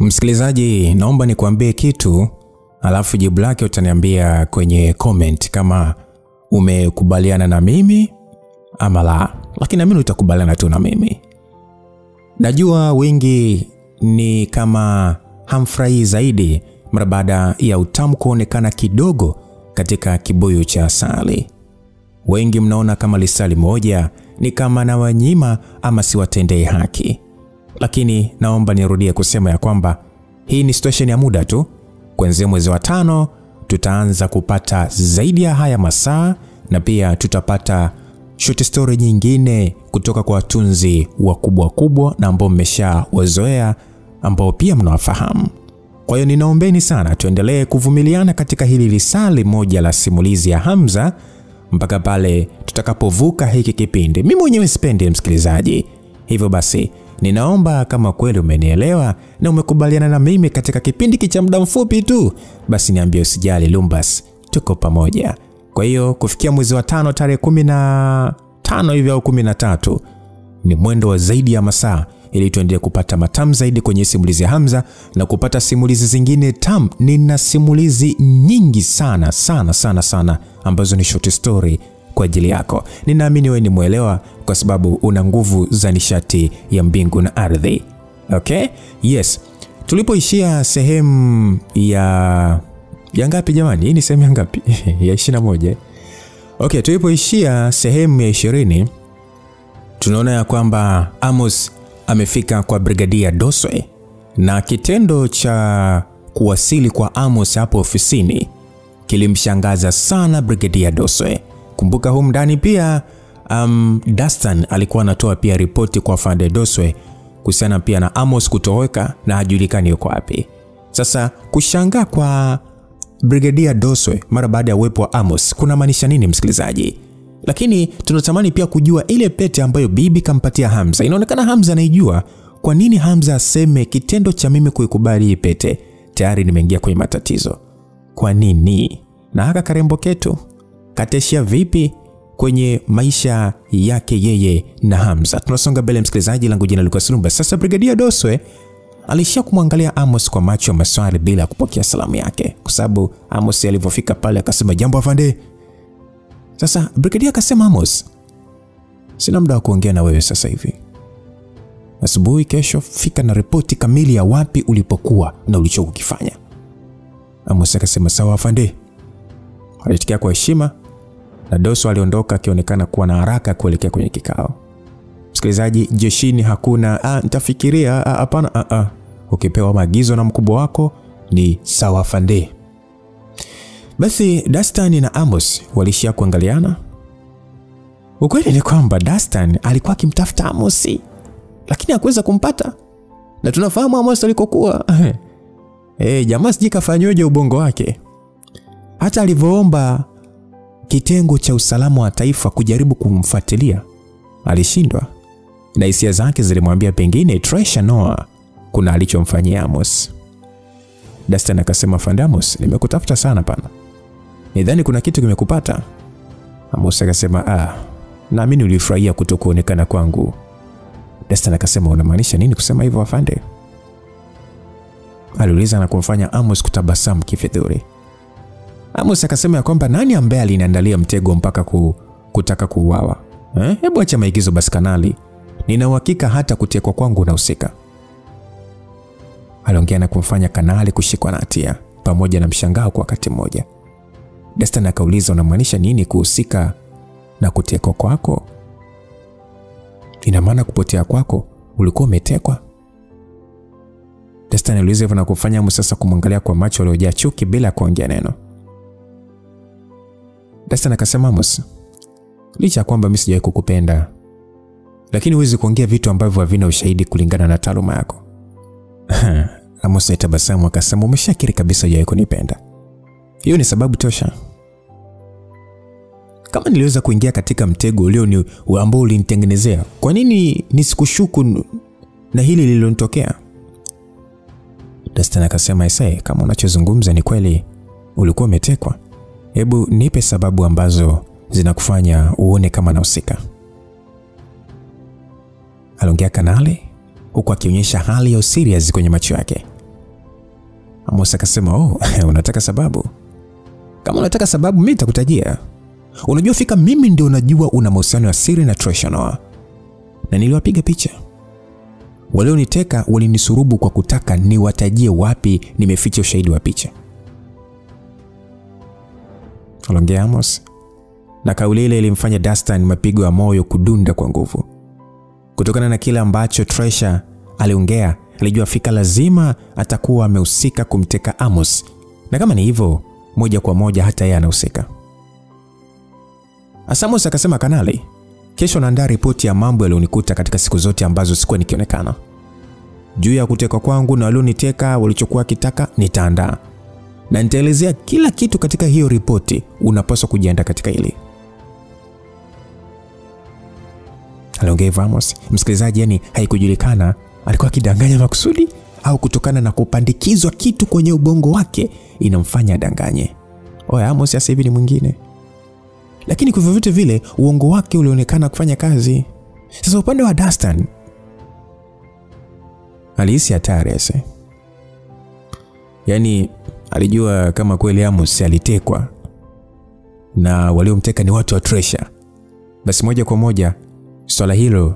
Msikilizaji, naomba nikuambie kitu, alafu jibu lake utaniambia kwenye comment kama umekubaliana na mimi ama la. Lakini na mimi utakubaliana tu na mimi. Najua wengi ni kama hamfurahi zaidi mara baada ya utamu kuonekana kidogo katika kibuyu cha asali. Wengi mnaona kama lisali moja ni kama na wanyima ama siwatendee haki. Lakini naomba nirudie kusema ya kwamba hii ni situation ya muda tu. Kuanzia mwezi wa 5 tutaanza kupata zaidi ya haya masaa, na pia tutapata short story nyingine kutoka kwa watunzi wakubwa na ambao mmeshawazoea, ambao pia mnawafahamu. Kwa hiyo ninaombeni sana tuendelee kuvumiliana katika hili lisali moja la simulizi ya Hamza mpaka pale tutakapovuka hiki kipindi. Mimi mwenyewe sipendi msikilizaji. Hivyo basi ninaomba kama kweli umenielewa na umekubaliana na mimi katika kipindi cha muda mfupi tu, basi niambie, usijali Lumbas, tuko pamoja. Kwa hiyo kufikia mwezi wa 5 tarehe 15 hivi au 13 ni mwendo wa zaidi ya masaa ili tuendelee kupata matamu zaidi kwenye simulizi ya Hamza na kupata simulizi zingine tamu. Nina simulizi nyingi sana ambazo ni short story kwa ajili yako. Ninaamini wewe ni muelewa kwa sababu una nguvu za nishati ya mbingu na ardhi. Okay? Yes. Tulipoishia sehemu ya ngapi jamani? Hii ni sehemu ya ngapi? Ya 21. Okay, tulipoishia sehemu ya 20 tunaona ya kwamba Amos amefika kwa Brigadia Doswe, na kitendo cha kuwasili kwa Amos hapo ofisini kilimshangaza sana Brigadia Doswe. Kumbuka humu ndani pia Dastan alikuwa anatoa pia ripoti kwa Afande Doswe kuhusiana pia na Amos kutoweka na hajulikani yuko wapi. Sasa kushangaa kwa Brigadia Doswe mara baada ya uwepo wa Amos kuna maanisha nini msikilizaji? Lakini tunatamani pia kujua ile pete ambayo bibi kampatia Hamza. Inaonekana Hamza anaijua. Kwa nini Hamza aseme kitendo cha mimi kuikubali hii pete tayari nimeingia kwenye matatizo? Kwa nini? Na haka karembo ketu kateshia vipi kwenye maisha yake yeye na Hamza? Tunasonga mbele msikilizaji, langu jina Lucas Lumba. Sasa Brigadia Doswe alishia kumwangalia Amos kwa macho ya maswali bila kupokea salamu yake, kwa sababu Amos alipofika pale akasema, "Jambo afande." Sasa Brigadia akasema, "Amos, sina muda wa kuongea na wewe sasa hivi. Asubuhi kesho fika na ripoti kamili ya wapi ulipokuwa na ulichokifanya." Amos akasema, "Sawa afande." Alitikia kwa heshima na Doswe aliondoka akionekana kuwa na haraka kuelekea kwenye kikao. Msikilizaji, jeshini hakuna nitafikiria, hapana. Ukipewa maagizo na mkubwa wako ni sawa afande. Basi Dastan na Amos walishia kuangaliana. Ukweli ni kwamba Dastan alikuwa akimtafuta Amos, lakini hakuweza kumpata. Na tunafahamu Amos alikokuwa. Jamaa siji kafanywaje ubongo wake. Hata alivyoomba kitengo cha usalama wa taifa kujaribu kumfuatilia, alishindwa. Na hisia zake zilimwambia pengine Tresha Noah kuna alichomfanyia Amos. Dastan akasema, "Afande Amos, nimekutafuta sana pana. Nidhani kuna kitu kimekupata." Amos akasema, "Naamini ulifurahia kutokuonekana kwangu." Dastan akasema, "Unamaanisha nini kusema hivyo afande?" Aliuliza na kumfanya Amos kutabasamu kifedhuri. Amos akasema kwamba nani ambaye aliniandalia mtego mpaka kutaka kuuawa? Hebu acha maigizo basi kanali. Nina uhakika hata kutekwa kwangu unahusika. Aliongea na kumfanya kanali kushikwa na hatia pamoja na mshangao kwa wakati mmoja. Dastan akauliza, "Unamaanisha nini kuhusika na kutekwa kwako? Ina maana kupotea kwako ulikuwa umetekwa?" Dastan aliuliza hivyo na kufanya Amos sasa kumwangalia kwa macho yaliyojaa chuki bila kuongea neno. Dastan akasema, "Amos, licha kwamba mimi sijawahi kukupenda, lakini huwezi kuongea vitu ambavyo havina ushahidi kulingana na taaluma yako." Amos alitabasamu akasema, "Umeshakiri kabisa hujawahi kunipenda. Hiyo ni sababu tosha. Kama niliweza kuingia katika mtego ambao ulinitengenezea, kwa nini nisikushuku na hili lililonitokea?" Dastan akasema, "Kama unachozungumza ni kweli ulikuwa umetekwa, hebu nipe sababu ambazo zinakufanya uone kama nahusika." Aliongea kanali huku akionyesha hali ya serious kwenye macho yake. Amos akasema, "Oh, unataka sababu? Kama unataka sababu mimi nitakutajia. Unajua fika mimi ndio unajua una mahusiano ya siri na Tresha Noah. Na niliwapiga picha. Walioniteka walinisurubu kwa kutaka niwatajie wapi nimeficha ushahidi wa picha." Aliongea Amos. Na kauli ile ilimfanya Dastan mapigo ya moyo kudunda kwa nguvu. Kutokana na kile ambacho Tresha aliongea, alijua fika lazima atakuwa amehusika kumteka Amos. Na kama ni hivyo, moja kwa moja hata yeye anahusika. Amos akasema, "Kanali, kesho naandaa ripoti ya mambo yalionikuta katika siku zote ambazo sikuwa nikionekana. Juu ya kutekwa kwangu na walioniteka walichokuwa kitaka nitaandaa. Na nitaelezea kila kitu katika hiyo ripoti, unapaswa kujiandaa katika hili." Aliongea Amos. Msikilizaji, yani haikujulikana alikuwa akidanganya makusudi au kutokana na kupandikizwa kitu kwenye ubongo wake inamfanya adanganye. Amos sasa hivi ni mwingine. Lakini kwa vyovyote vile uongo wake ulionekana kufanya kazi. Sasa upande wa Dastan alihisi hatari ese. Yani alijua kama kweli Amos alitekwa na waliomteka ni watu wa Tresha, basi moja kwa moja swala hilo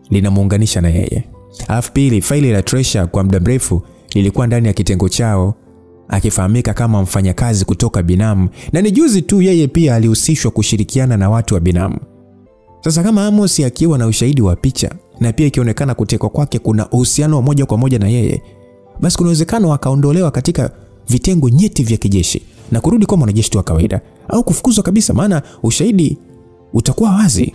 linamuunganisha na yeye. Alafu pili, faili la Tresha kwa muda mrefu lilikuwa ndani ya kitengo chao, akifahamika kama mfanyakazi kutoka Binamu, na ni juzi tu yeye pia alihusishwa kushirikiana na watu wa Binamu. Sasa kama Amos akiwa na ushahidi wa picha na pia ikionekana kutekwa kwake kuna uhusiano wa moja kwa moja na yeye, basi kuna uwezekano akaondolewa katika vitengo nyeti vya kijeshi na kurudi kwa mwanajeshi tu wa kawaida au kufukuzwa kabisa, maana ushahidi utakuwa wazi.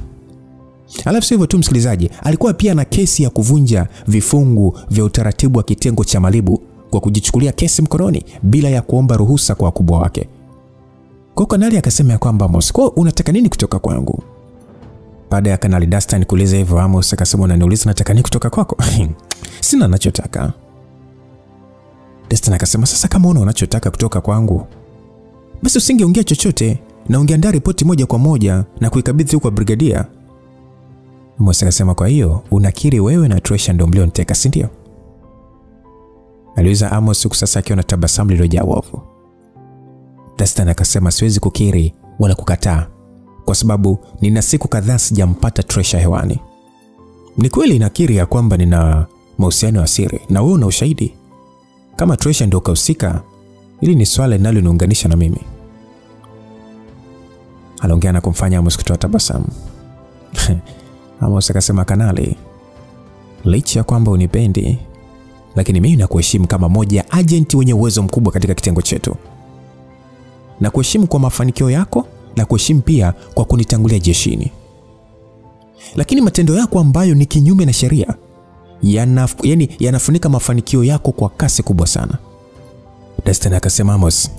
Alafu sivyo tu msikilizaji, alikuwa pia na kesi ya kuvunja vifungu vya utaratibu wa kitengo cha Malibu kwa kujichukulia kesi mkononi bila ya kuomba ruhusa kwa wakubwa wake. Kwa Kanali akasema ya kwamba, "Amos, kwa unataka nini kutoka kwangu?" Baada ya Kanali Dastan kuuliza hivyo, Amos akasema, "Unaniuliza nataka nini kutoka kwako?" "Sina ninachotaka." Dastan akasema, "Sasa kama unachotaka kutoka kwangu, basi usingeongea chochote na ungeandaa ripoti moja kwa moja na kuikabidhi kwa brigadia." Amos akasema, "Kwa hiyo unakiri wewe na Tresha ndio mlioniteka, si ndio?" Aliuliza Amos huku sasa akiwa na tabasamu lililojaa hofu. Dastan akasema, "Siwezi kukiri wala kukataa kwa sababu nina siku kadhaa sijampata Tresha hewani. Ni kweli nakiri ya kwamba nina mahusiano ya siri na wewe una ushahidi. Kama Tresha ndio kahusika, hili ni swala linaloniunganisha na mimi." Aliongea na kumfanya Amos kutoa tabasamu. Amos akasema, "Kanali, licha ya kwamba unipendi, lakini mimi nakuheshimu kama moja ya agenti wenye uwezo mkubwa katika kitengo chetu. Na kuheshimu kwa mafanikio yako na kuheshimu pia kwa kunitangulia jeshini. Lakini matendo yako ambayo ni kinyume na sheria yanafunika mafanikio yako kwa kasi kubwa sana." Dastan akasema, "Amos,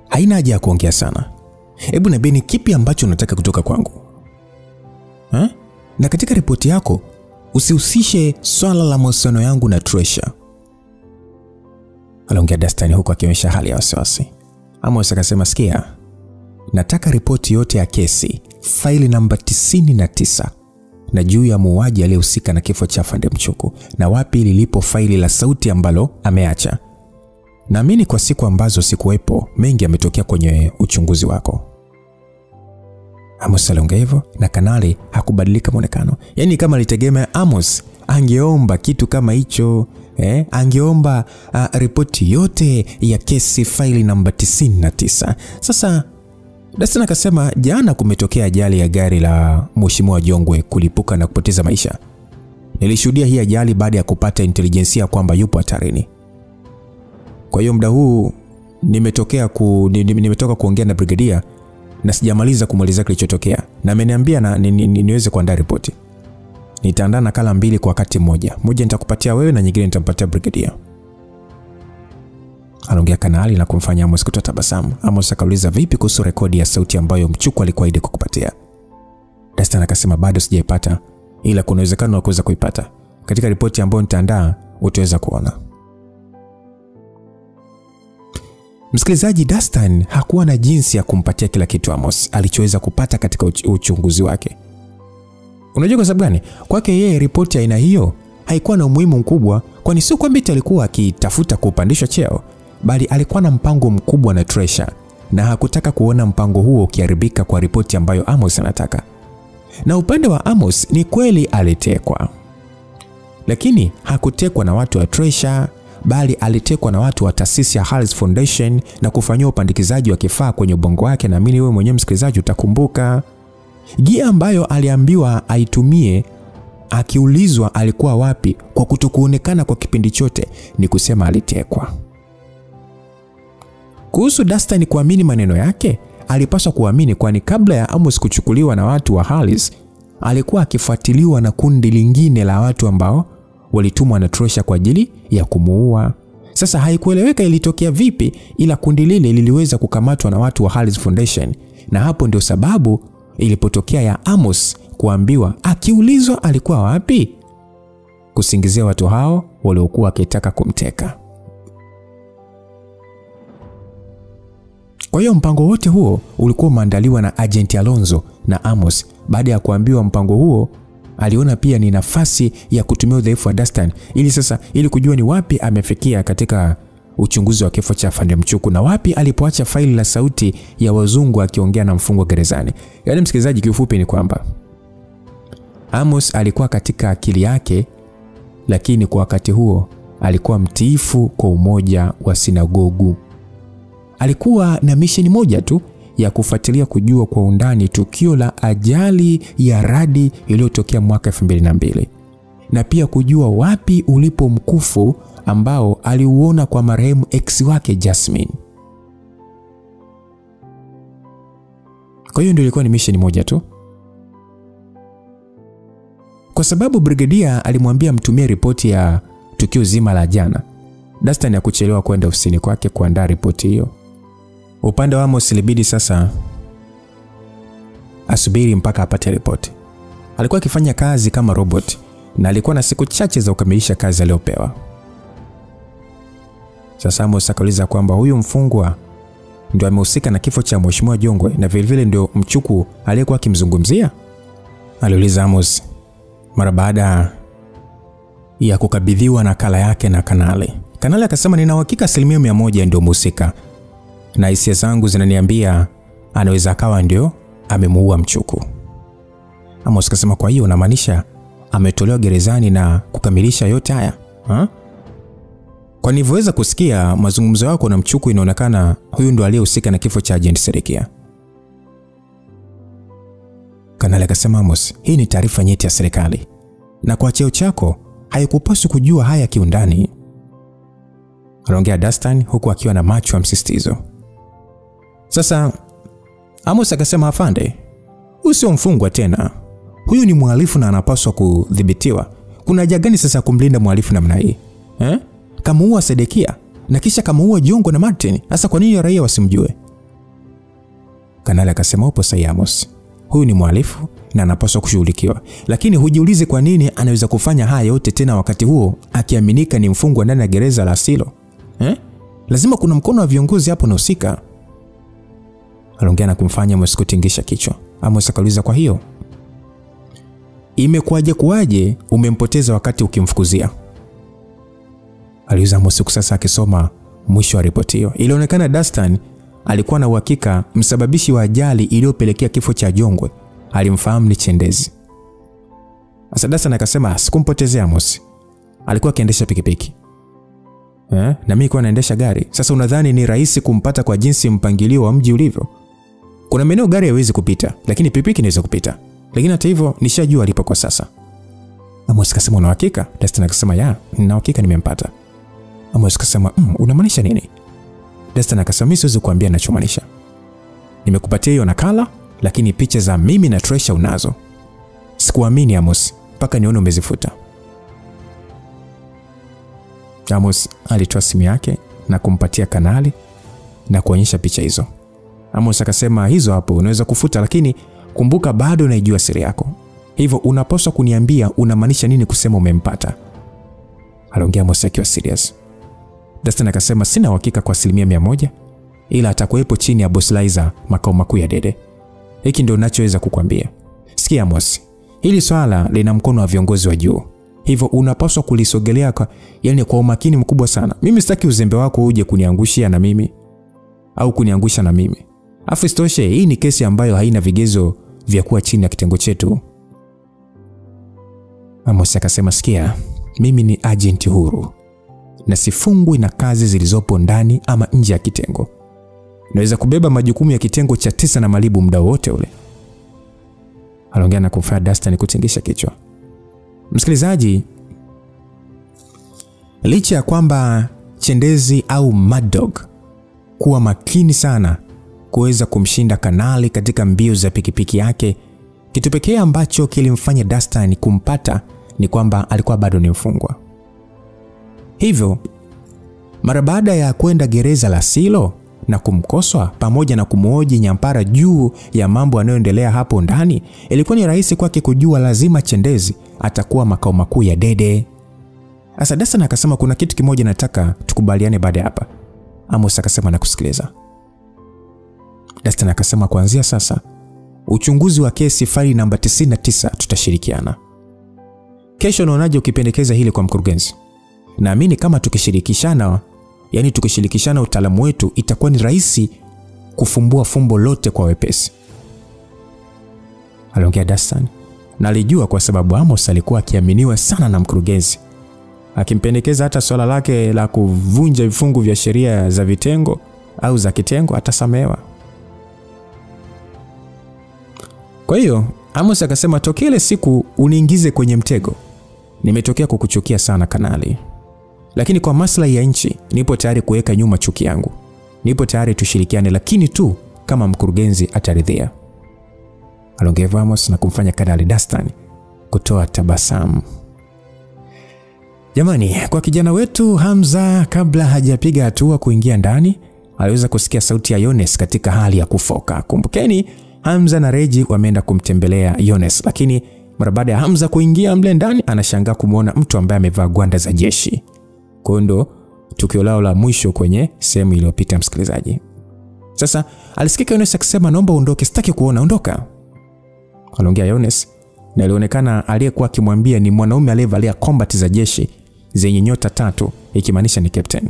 haina haja ya kuongea sana. Hebu niambie ni kipi ambacho unataka kutoka kwangu? Na katika ripoti yako usihusishe swala la mahusiano yangu na Tresha." Aliongea Dastan huko akionyesha hali ya wasiwasi. Amos akasema, "Sikia, nataka ripoti yote ya kesi, faili namba 99 na juu ya muuaji aliyehusika na kifo cha Afande Mchuku na wapi lilipo faili la sauti ambalo ameacha. Naamini kwa siku ambazo sikuwepo mengi yametokea kwenye uchunguzi wako." Amos aliongea hivyo na Kanali hakubadilika muonekano. Yaani kama alitegemea Amos angeomba kitu kama hicho, angeomba ripoti yote ya kesi faili namba 99. Sasa Dastan akasema, "Jana kumetokea ajali ya gari la Mheshimiwa Jongwe kulipuka na kupoteza maisha. Nilishuhudia hii ajali baada ya kupata intelijensia kwamba yupo hatarini. Kwa hiyo muda huu nimetoka kuongea na brigadia na sijamaliza kumaliza kilichotokea, na ameniambia niweze kuandaa ripoti. Nitaandaa nakala 2 kwa wakati mmoja. Moja nitakupatia wewe na nyingine nitampatia brigadia." Aliongea Kanali na kumfanya Amos kutoa tabasamu. Amos akauliza, "Vipi kuhusu rekodi ya sauti ambayo Mchuku alikuwa ahidi kukupatia?" Dastan akasema, "Bado sijaipata, ila kuna uwezekano wa kuweza kuipata. Katika ripoti ambayo nitaandaa utaweza kuona." Msikilizaji, Dastan hakuwa na jinsi ya kumpatia kila kitu Amos alichoweza kupata katika uchunguzi wake. Unajua kwa sababu gani? Kwake yeye ripoti aina hiyo haikuwa na umuhimu mkubwa, kwani sio kwamba alikuwa akitafuta kupandishwa cheo. bali alikuwa na mpango mkubwa na Tresha, na hakutaka kuona mpango huo ukiharibika kwa ripoti ambayo Amos anataka. Na upande wa Amos ni kweli alitekwa, lakini hakutekwa na watu wa Tresha, bali alitekwa na watu wa taasisi ya Harris Foundation na kufanywa upandikizaji wa kifaa kwenye ubongo wake. Na mimi wewe mwenyewe msikilizaji utakumbuka gia ambayo aliambiwa aitumie akiulizwa alikuwa wapi kwa kutokuonekana kwa kipindi chote ni kusema alitekwa. Kuhusu Dustin kuamini maneno yake, alipaswa kuamini, kwani kabla ya Amos kuchukuliwa na watu wa Harris, alikuwa akifuatiliwa na kundi lingine la watu ambao walitumwa na Tresha kwa ajili ya kumuua. Sasa haikueleweka ilitokea vipi, ila kundi lile liliweza kukamatwa na watu wa Harris Foundation, na hapo ndio sababu ilipotokea ya Amos kuambiwa akiulizwa alikuwa wapi, kusingizia watu hao waliokuwa wakitaka kumteka. Kwa hiyo mpango wote huo ulikuwa umeandaliwa na Agent Alonzo na Amos. Baada ya kuambiwa mpango huo, aliona pia ni nafasi ya kutumia udhaifu wa Dustin ili kujua ni wapi amefikia katika uchunguzi wa kifo cha Afande Mchuku na wapi alipoacha faili la sauti ya wazungu akiongea na mfungwa gerezani. Yaani msikilizaji, kiufupi ni kwamba Amos alikuwa katika akili yake, lakini kwa wakati huo alikuwa mtiifu kwa umoja wa sinagogu. Alikuwa na misheni moja tu ya kufuatilia kujua kwa undani tukio la ajali ya radi iliyotokea mwaka 2002 na pia kujua wapi ulipo mkufu ambao aliuona kwa marehemu ex wake Jasmine. Kwa hiyo ndio ilikuwa ni misheni moja tu. Kwa sababu brigadia alimwambia mtumie ripoti ya tukio zima la jana, Dustin hakuchelewa kwenda ofisini kwake kuandaa ripoti hiyo. Upande wa Amos ilibidi sasa asubiri mpaka apate ripoti. Alikuwa akifanya kazi kama robot na alikuwa na siku chache za kukamilisha kazi aliyopewa. Sasa Amos akauliza kwamba huyu mfungwa ndio amehusika na kifo cha Mheshimiwa Jongwe na vile vile ndio Mchuku aliyekuwa akimzungumzia? Aliuliza Amos mara baada ya kukabidhiwa nakala yake na Kanali. Kanali akasema nina uhakika 100% ndio mhusika, na hisia zangu zinaniambia anaweza akawa ndio amemuua Mchuku. Amos akasema kwa hiyo unamaanisha ametolewa gerezani na kukamilisha yote haya? Kwa nilivyoweza kusikia mazungumzo yako na Mchuku, inaonekana huyu ndo aliyehusika na kifo cha Agent Serekia. Kanali akasema Amos, hii ni taarifa nyeti ya serikali na kwa cheo chako haikupaswi kujua haya kiundani. Aliongea Dustin huku akiwa na macho ya msisitizo. Sasa Amos akasema afande, usio mfungwa tena. Huyu ni mhalifu na anapaswa kudhibitiwa. Kuna haja gani sasa kumlinda mhalifu namna hii? Kamuua Sedekia na kisha kamuua Jongo na Martin. Sasa kwa nini raia wasimjue? Kanali akasema upo sahihi Amos. Huyu ni mhalifu na anapaswa kushughulikiwa. Lakini hujiulize kwa nini anaweza kufanya haya yote tena wakati huo akiaminika ni mfungwa ndani ya gereza la Silo? Lazima kuna mkono wa viongozi hapo na usika. Aliongea na kumfanya Amos kutingisha kichwa. Amos akauliza kwa hiyo imekuaje umempoteza wakati ukimfukuzia? Aliuliza Amos sasa akisoma mwisho wa ripoti hiyo. Ilionekana Dustin alikuwa na uhakika msababishi wa ajali iliyopelekea kifo cha Jongwe alimfahamu ni Chendezi. Sasa Dustin akasema sikumpotezea Amos. Alikuwa akiendesha pikipiki. Na mimi nilikuwa naendesha gari. Sasa unadhani ni rahisi kumpata kwa jinsi mpangilio wa mji ulivyo? Kuna maeneo gari haiwezi kupita, lakini pikipiki inaweza kupita. Lakini hata hivyo nishajua alipo kwa sasa. Amos akasema una uhakika? Dustin akasema ya, nina uhakika nimempata. Amos akasema unamaanisha nini? Dustin akasema mimi siwezi kuambia ninachomaanisha. Nimekupatia hiyo nakala, lakini picha za mimi na Tresha unazo. Sikuamini Amos mpaka nione umezifuta. Amos alitoa simu yake na kumpatia Kanali na kuonyesha picha hizo. Amos akasema hizo hapo unaweza kufuta, lakini kumbuka bado unaijua siri yako. Hivyo unapaswa kuniambia unamaanisha nini kusema umempata. Aliongea Amos akiwa serious. Dustin akasema sina uhakika kwa 100%, ila atakuwepo chini ya Boss Liza makao makuu ya Dede. Hiki ndio ninachoweza kukuambia. Sikia Amos, hili swala lina mkono wa viongozi wa juu. Hivyo unapaswa kulisogelea kwa umakini mkubwa sana. Mimi sitaki uzembe wako uje kuniangushia na mimi au kuniangusha na mimi. Afu isitoshe hii ni kesi ambayo haina vigezo vya kuwa chini ya kitengo chetu. Amos akasema, sikia, mimi ni agent huru na sifungwi na kazi zilizopo ndani ama nje ya kitengo. Naweza kubeba majukumu ya kitengo cha 9 na malibu muda wote ule. Aliongea na kumfanya Dastan kutingisha kichwa. Msikilizaji, licha ya kwamba Chendezi au Mad Dog kuwa makini sana kuweza kumshinda Kanali katika mbio za pikipiki yake, kitu pekee ambacho kilimfanya Dastan kumpata ni kwamba alikuwa bado ni mfungwa. Hivyo mara baada ya kwenda gereza la Silo na kumkoswa pamoja na kumhoji Nyampara juu ya mambo yanayoendelea hapo ndani, ilikuwa ni rahisi kwake kujua lazima Chendezi atakuwa makao makuu ya Dede. Sasa Dastan akasema, kuna kitu kimoja nataka tukubaliane baada ya hapa. Amos akasema, nakusikiliza. Dastan akasema, kuanzia sasa uchunguzi wa kesi faili namba 99 tutashirikiana. Kesho naonaje ukipendekeza hili kwa mkurugenzi? Naamini kama tukishirikishana utaalamu wetu, itakuwa ni rahisi kufumbua fumbo lote kwa wepesi. Aliongea Dastan, na alijua kwa sababu Amos alikuwa akiaminiwa sana na mkurugenzi. Akimpendekeza hata swala lake la kuvunja vifungu vya sheria za vitengo au za kitengo atasamehewa. Kwa hiyo Amos akasema, tokea ile siku uniingize kwenye mtego, nimetokea kukuchukia sana Kanali. Lakini kwa maslahi ya nchi, nipo tayari kuweka nyuma chuki yangu. Nipo tayari tushirikiane, lakini tu kama mkurugenzi ataridhia. Aliongea Amos na kumfanya Kanali Dastan kutoa tabasamu. Jamani, kwa kijana wetu Hamza, kabla hajapiga hatua kuingia ndani, aliweza kusikia sauti ya Yones katika hali ya kufoka. Kumbukeni, Hamza na Reji wameenda kumtembelea Yones, lakini mara baada ya Hamza kuingia mle ndani, anashangaa kumuona mtu ambaye amevaa gwanda za jeshi. Kwa ndo tukio lao la mwisho kwenye sehemu iliyopita, msikilizaji. Sasa alisikika Yones akisema, naomba uondoke, sitaki kuona, ondoka. Aliongea Yones, na alionekana aliyekuwa akimwambia ni mwanaume aliyevalia combat za jeshi zenye nyota 3, ikimaanisha ni captain.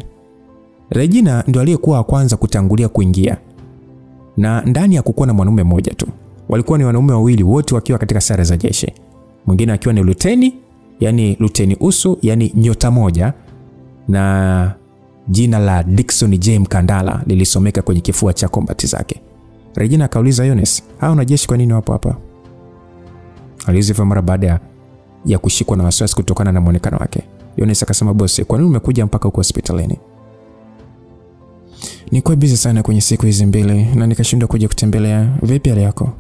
Regina ndio aliyekuwa wa kwanza kutangulia kuingia, na ndani ya kukuwa na mwanaume mmoja tu. Walikuwa ni wanaume wawili, wote wakiwa katika sare za jeshi. Mwingine akiwa ni luteni, yani Luteni Usu, yani nyota 1, na jina la Dickson J. Mkandala lilisomeka kwenye kifua cha combat zake. Regina akauliza Yones, hao wanajeshi kwa nini wapo hapa? Alizifa mara baada ya kushikwa na wasiwasi kutokana na muonekano wake. Yones akasema, bosi, kwa nini umekuja mpaka huko hospitalini? Nilikuwa busy sana kwenye siku hizi mbili na nikashindwa kuja kutembelea. Vipi hali yako?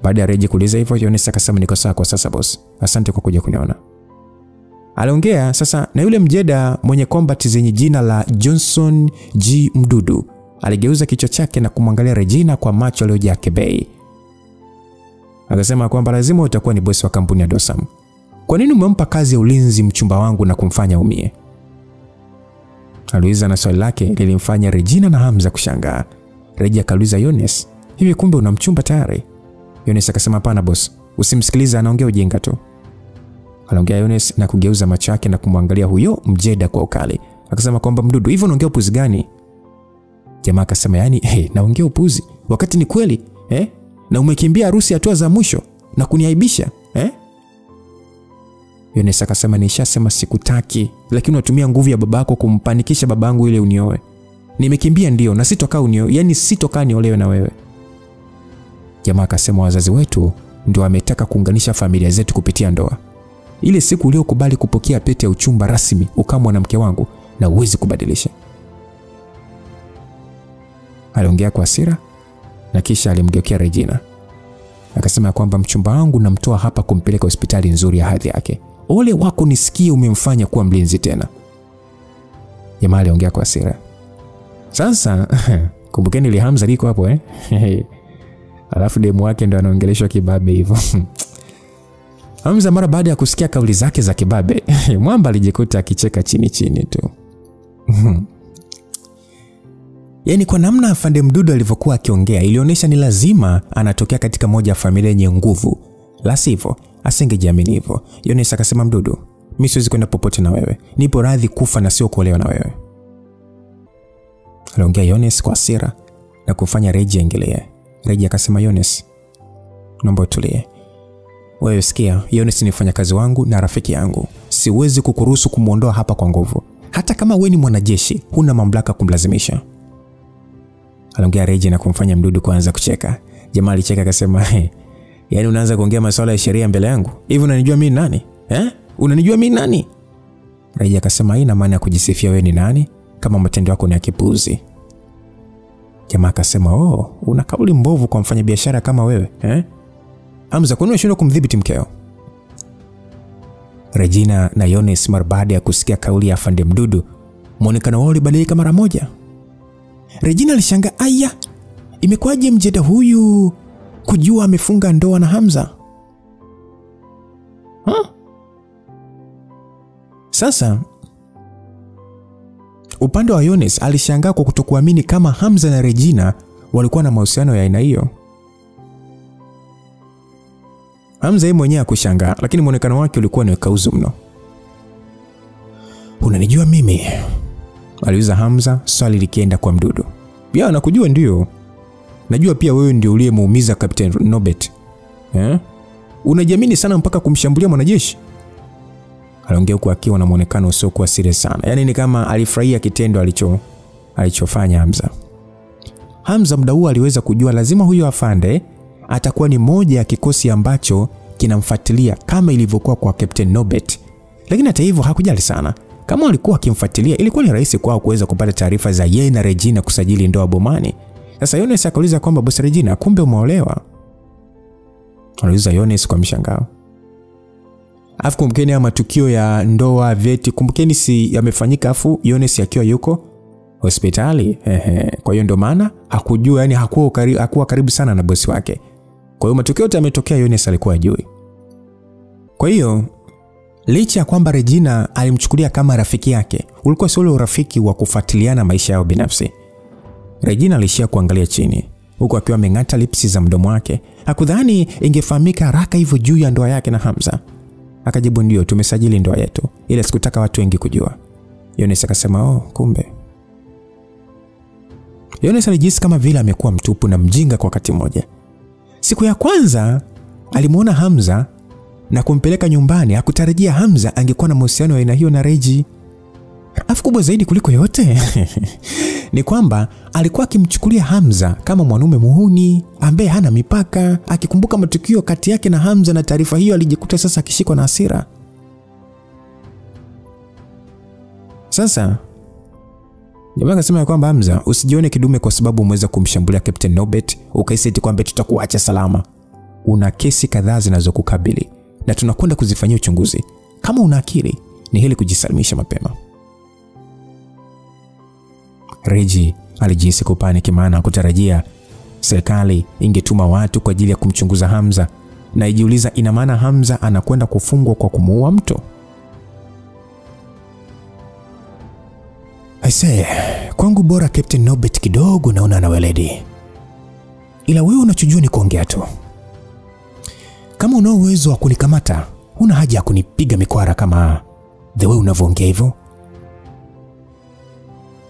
Baada ya Reji kuuliza hivyo, Yones akasema, niko sawa kwa sasa boss. Asante kwa kuja kuniona. Aliongea sasa na yule mjeda mwenye combat zenye jina la Johnson G. Mdudu. Aligeuza kichwa chake na kumwangalia Regina kwa macho aliyojaa kebei. Akasema kwamba lazima utakuwa ni bosi wa kampuni ya Dosam. Kwa nini umempa kazi ya ulinzi mchumba wangu na kumfanya umie? Aliuliza, na swali lake lilimfanya Regina na Hamza kushangaa. Reji akauliza Yones, hivi kumbe una mchumba tayari? Yones akasema, hapana boss, usimsikilize, anaongea ujinga tu. Aliongea Yones na kugeuza macho yake na kumwangalia huyo mjeda kwa ukali. Akasema kwamba, Mdudu, hivyo unaongea upuzi gani? Jamaa akasema, yani naongea upuzi wakati ni kweli, na umekimbia harusi hatua za mwisho na kuniaibisha, Yones akasema, nishasema sikutaki, lakini unatumia nguvu ya babako kumpanikisha babangu ile unioe. Nimekimbia ndio, na sitokaa unioe, yani sitokaa niolewe na wewe. Jamaa akasema, wazazi wetu ndio wametaka kuunganisha familia zetu kupitia ndoa. Ile siku uliokubali kupokea pete ya uchumba rasmi ukawa mwanamke wangu, na uwezi kubadilisha. Aliongea kwa hasira na kisha alimgeukia Regina. Akasema kwamba mchumba wangu namtoa hapa kumpeleka hospitali nzuri ya hadhi yake. Ole wako nisikie umemfanya kuwa mlinzi tena. Jamaa aliongea kwa hasira. Sasa kumbukeni ile Hamza liko hapo alafu demu wake ndo anaongeleshwa kibabe hivyo. Hamza mara baada ya kusikia kauli zake za kibabe, mwamba alijikuta akicheka chini chini tu. Yaani kwa namna afande Mdudu alivyokuwa akiongea, ilionyesha ni lazima anatokea katika moja ya familia yenye nguvu. La sivyo, Asingejiamini hivyo. Yones akasema, Mdudu, mimi siwezi kwenda popote na wewe. Nipo radhi kufa na sio kuolewa na wewe. Aliongea Yones kwa hasira na kufanya Reggie aingilie. Reggie akasema, Yones, naomba utulie. Wewe sikia, Yones ni mfanyakazi wangu na rafiki yangu. Siwezi kukuruhusu kumuondoa hapa kwa nguvu. Hata kama wewe ni mwanajeshi, huna mamlaka kumlazimisha. Aliongea Reggie na kumfanya Mdudu kuanza kucheka. Jamaa alicheka akasema, yaani unaanza kuongea masuala ya sheria mbele yangu? Hivi unanijua mimi nani? Unanijua mimi nani? Reggie akasema, haina maana ya kujisifia wewe ni nani kama matendo yako ni ya kipuuzi. Jamaa akasema, una kauli mbovu kwa mfanyabiashara kama wewe, Hamza, kwa nini unashindwa kumdhibiti mkeo? Regina na Yones mara baada ya kusikia kauli ya afande Mdudu, muonekano wao ulibadilika mara moja. Regina alishangaa, aya, imekwaje mjeda huyu kujua amefunga ndoa na Hamza? Sasa upande wa Yones alishangaa kwa kutokuamini kama Hamza na Regina walikuwa na mahusiano ya aina hiyo. Hamza yeye mwenyewe akushangaa, lakini muonekano wake ulikuwa ni kauzu mno. Unanijua mimi? Aliuliza Hamza, swali likienda kwa Mdudu. Ya, nakujua ndio. Najua pia wewe ndio uliyemuumiza Captain Nobet. Unajiamini sana mpaka kumshambulia mwanajeshi? Aliongea huku akiwa na muonekano usio kwa serious sana. Yaani ni kama alifurahia kitendo alichofanya Hamza. Hamza muda huo aliweza kujua lazima huyo afande atakuwa ni moja ya kikosi ambacho kinamfuatilia kama ilivyokuwa kwa Captain Nobet. Lakini hata hivyo hakujali sana. Kama walikuwa wakimfuatilia, ilikuwa ni rahisi kwao kuweza kupata taarifa za yeye na Regina kusajili ndoa bomani. Sasa Yones akauliza kwamba boss Regina, kumbe umeolewa? Aliuliza Yones kwa mshangao. Afu kumbukeni ya matukio ya ndoa vyeti, kumbukeni si yamefanyika afu Yones akiwa yuko hospitali. Kwa hiyo ndo maana hakujua, yani hakuwa karibu sana na bosi wake. Kwa hiyo matukio yote yametokea Yones alikuwa hajui. Kwa hiyo licha ya kwamba Regina alimchukulia kama rafiki yake, ulikuwa sio ule urafiki wa kufuatiliana maisha yao binafsi. Regina alishia kuangalia chini huku akiwa ameng'ata lipsi za mdomo wake. Hakudhani ingefahamika haraka hivyo juu ya ndoa yake na Hamza. Akajibu, ndio tumesajili ndoa yetu, ila sikutaka watu wengi kujua. Yones akasema, kumbe. Yones alijisikia kama vile amekuwa mtupu na mjinga kwa wakati mmoja. Siku ya kwanza alimuona Hamza na kumpeleka nyumbani, hakutarajia Hamza angekuwa na mahusiano ya aina hiyo na Reggie. Afu kubwa zaidi kuliko yote ni kwamba alikuwa akimchukulia Hamza kama mwanaume muhuni ambaye hana mipaka. Akikumbuka matukio kati yake na Hamza na taarifa hiyo, alijikuta sasa akishikwa na hasira. Sasa jamaa akasema kwamba Hamza, usijione kidume kwa sababu umeweza kumshambulia Captain Nobet ukaisi eti kwamba tutakuacha salama. Una kesi kadhaa zinazokukabili na tunakwenda kuzifanyia uchunguzi. Kama una akili, ni hili kujisalimisha mapema. Reggie alijihisi kupaniki, maana kutarajia serikali ingetuma watu kwa ajili ya kumchunguza Hamza, na ijiuliza ina maana Hamza anakwenda kufungwa kwa kumuua mtu. Aisee, kwangu bora Captain Nobet kidogo naona ana weledi. Ila wewe unachojua ni kuongea tu. Kama una uwezo wa kunikamata, huna haja ya kunipiga mikwara kama the way unavyoongea hivyo.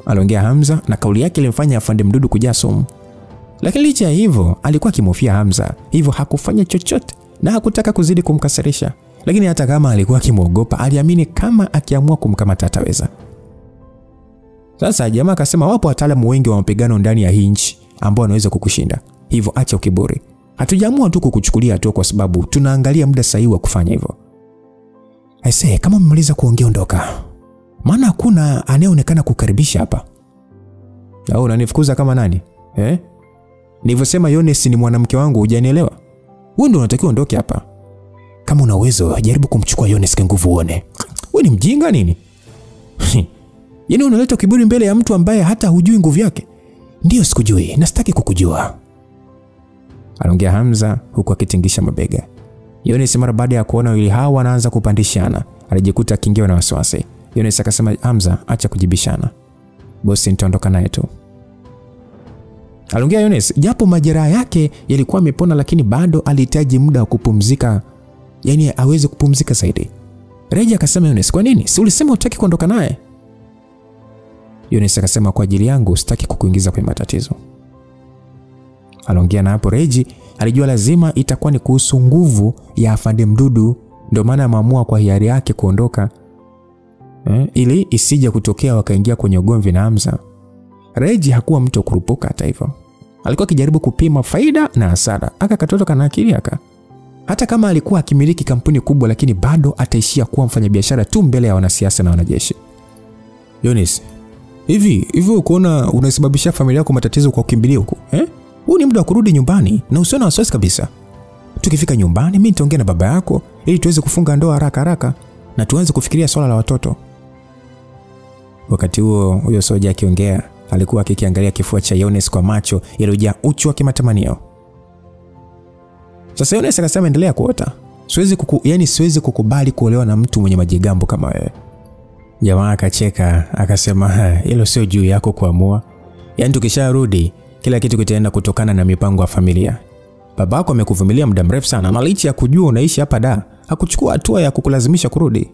Aliongea Hamza na kauli yake ilimfanya afande Mdudu kujaa sumu. Lakini licha ya hivyo, alikuwa akimhofia Hamza, hivyo hakufanya chochote na hakutaka kuzidi kumkasirisha. Lakini hata kama alikuwa akimuogopa, aliamini kama akiamua kumkamata ataweza. Sasa jamaa akasema wapo wataalamu wengi wa mapigano ndani ya hii nchi ambao wanaweza kukushinda. Hivyo acha ukiburi. Hatujaamua tu kukuchukulia tu kwa sababu tunaangalia muda sahihi wa kufanya hivyo. Aisee, kama umemaliza kuongea ondoka. Maana hakuna anayeonekana kukaribisha hapa. Au unanifukuza kama nani? Nilivyosema Yones ni mwanamke wangu, hujanielewa? Wewe ndio unatakiwa ondoke hapa. Kama una uwezo, jaribu kumchukua Yones kwa nguvu uone. Wewe ni mjinga nini? Yaani unaleta kiburi mbele ya mtu ambaye hata hujui nguvu yake. Ndio sikujui, na sitaki kukujua. Aliongea Hamza huku akitingisha mabega. Yones mara baada ya kuona wili hawa wanaanza kupandishana, alijikuta kingiwa na wasiwasi. Yones akasema, Hamza, acha kujibishana. Bosi nitaondoka naye tu. Aliongea Yones, japo majeraha yake yalikuwa yamepona, lakini bado alihitaji muda wa kupumzika yani aweze kupumzika zaidi. Reji akasema, Yones, kwa nini? Si ulisema hutaki kuondoka naye? Yones akasema, kwa ajili yangu sitaki kukuingiza kwenye matatizo. Aliongea na hapo Reji alijua lazima itakuwa ni kuhusu nguvu ya afande Mdudu, ndio maana ameamua kwa hiari yake kuondoka. Ili isije kutokea wakaingia kwenye ugomvi na Hamza. Reji hakuwa mtu kurupuka hata hivyo. Alikuwa akijaribu kupima faida na hasara. Akakatotoka na akili yake. Hata kama alikuwa akimiliki kampuni kubwa, lakini bado ataishia kuwa mfanyabiashara tu mbele ya wanasiasa na wanajeshi. Yones, hivi ukoona unasababisha familia yako matatizo kwa kukimbilia huko? Huu ni muda wa kurudi nyumbani na usione wasiwasi kabisa. Tukifika nyumbani mimi nitaongea na baba yako ili tuweze kufunga ndoa haraka na tuanze kufikiria swala la watoto. Wakati huyo soja akiongea, alikuwa akikiangalia kifua cha Yones kwa macho yaliyojaa uchu wa kimatamanio. Sasa Yones akasema, endelea kuota. Siwezi kukubali kuolewa na mtu mwenye majigambo kama wewe. Jamaa akacheka akasema, hilo sio juu yako kuamua. Yaani tukisharudi kila kitu kitaenda kutokana na mipango ya familia. Babako amekuvumilia muda mrefu sana na licha ya kujua unaishi hapa da, hakuchukua hatua ya kukulazimisha kurudi.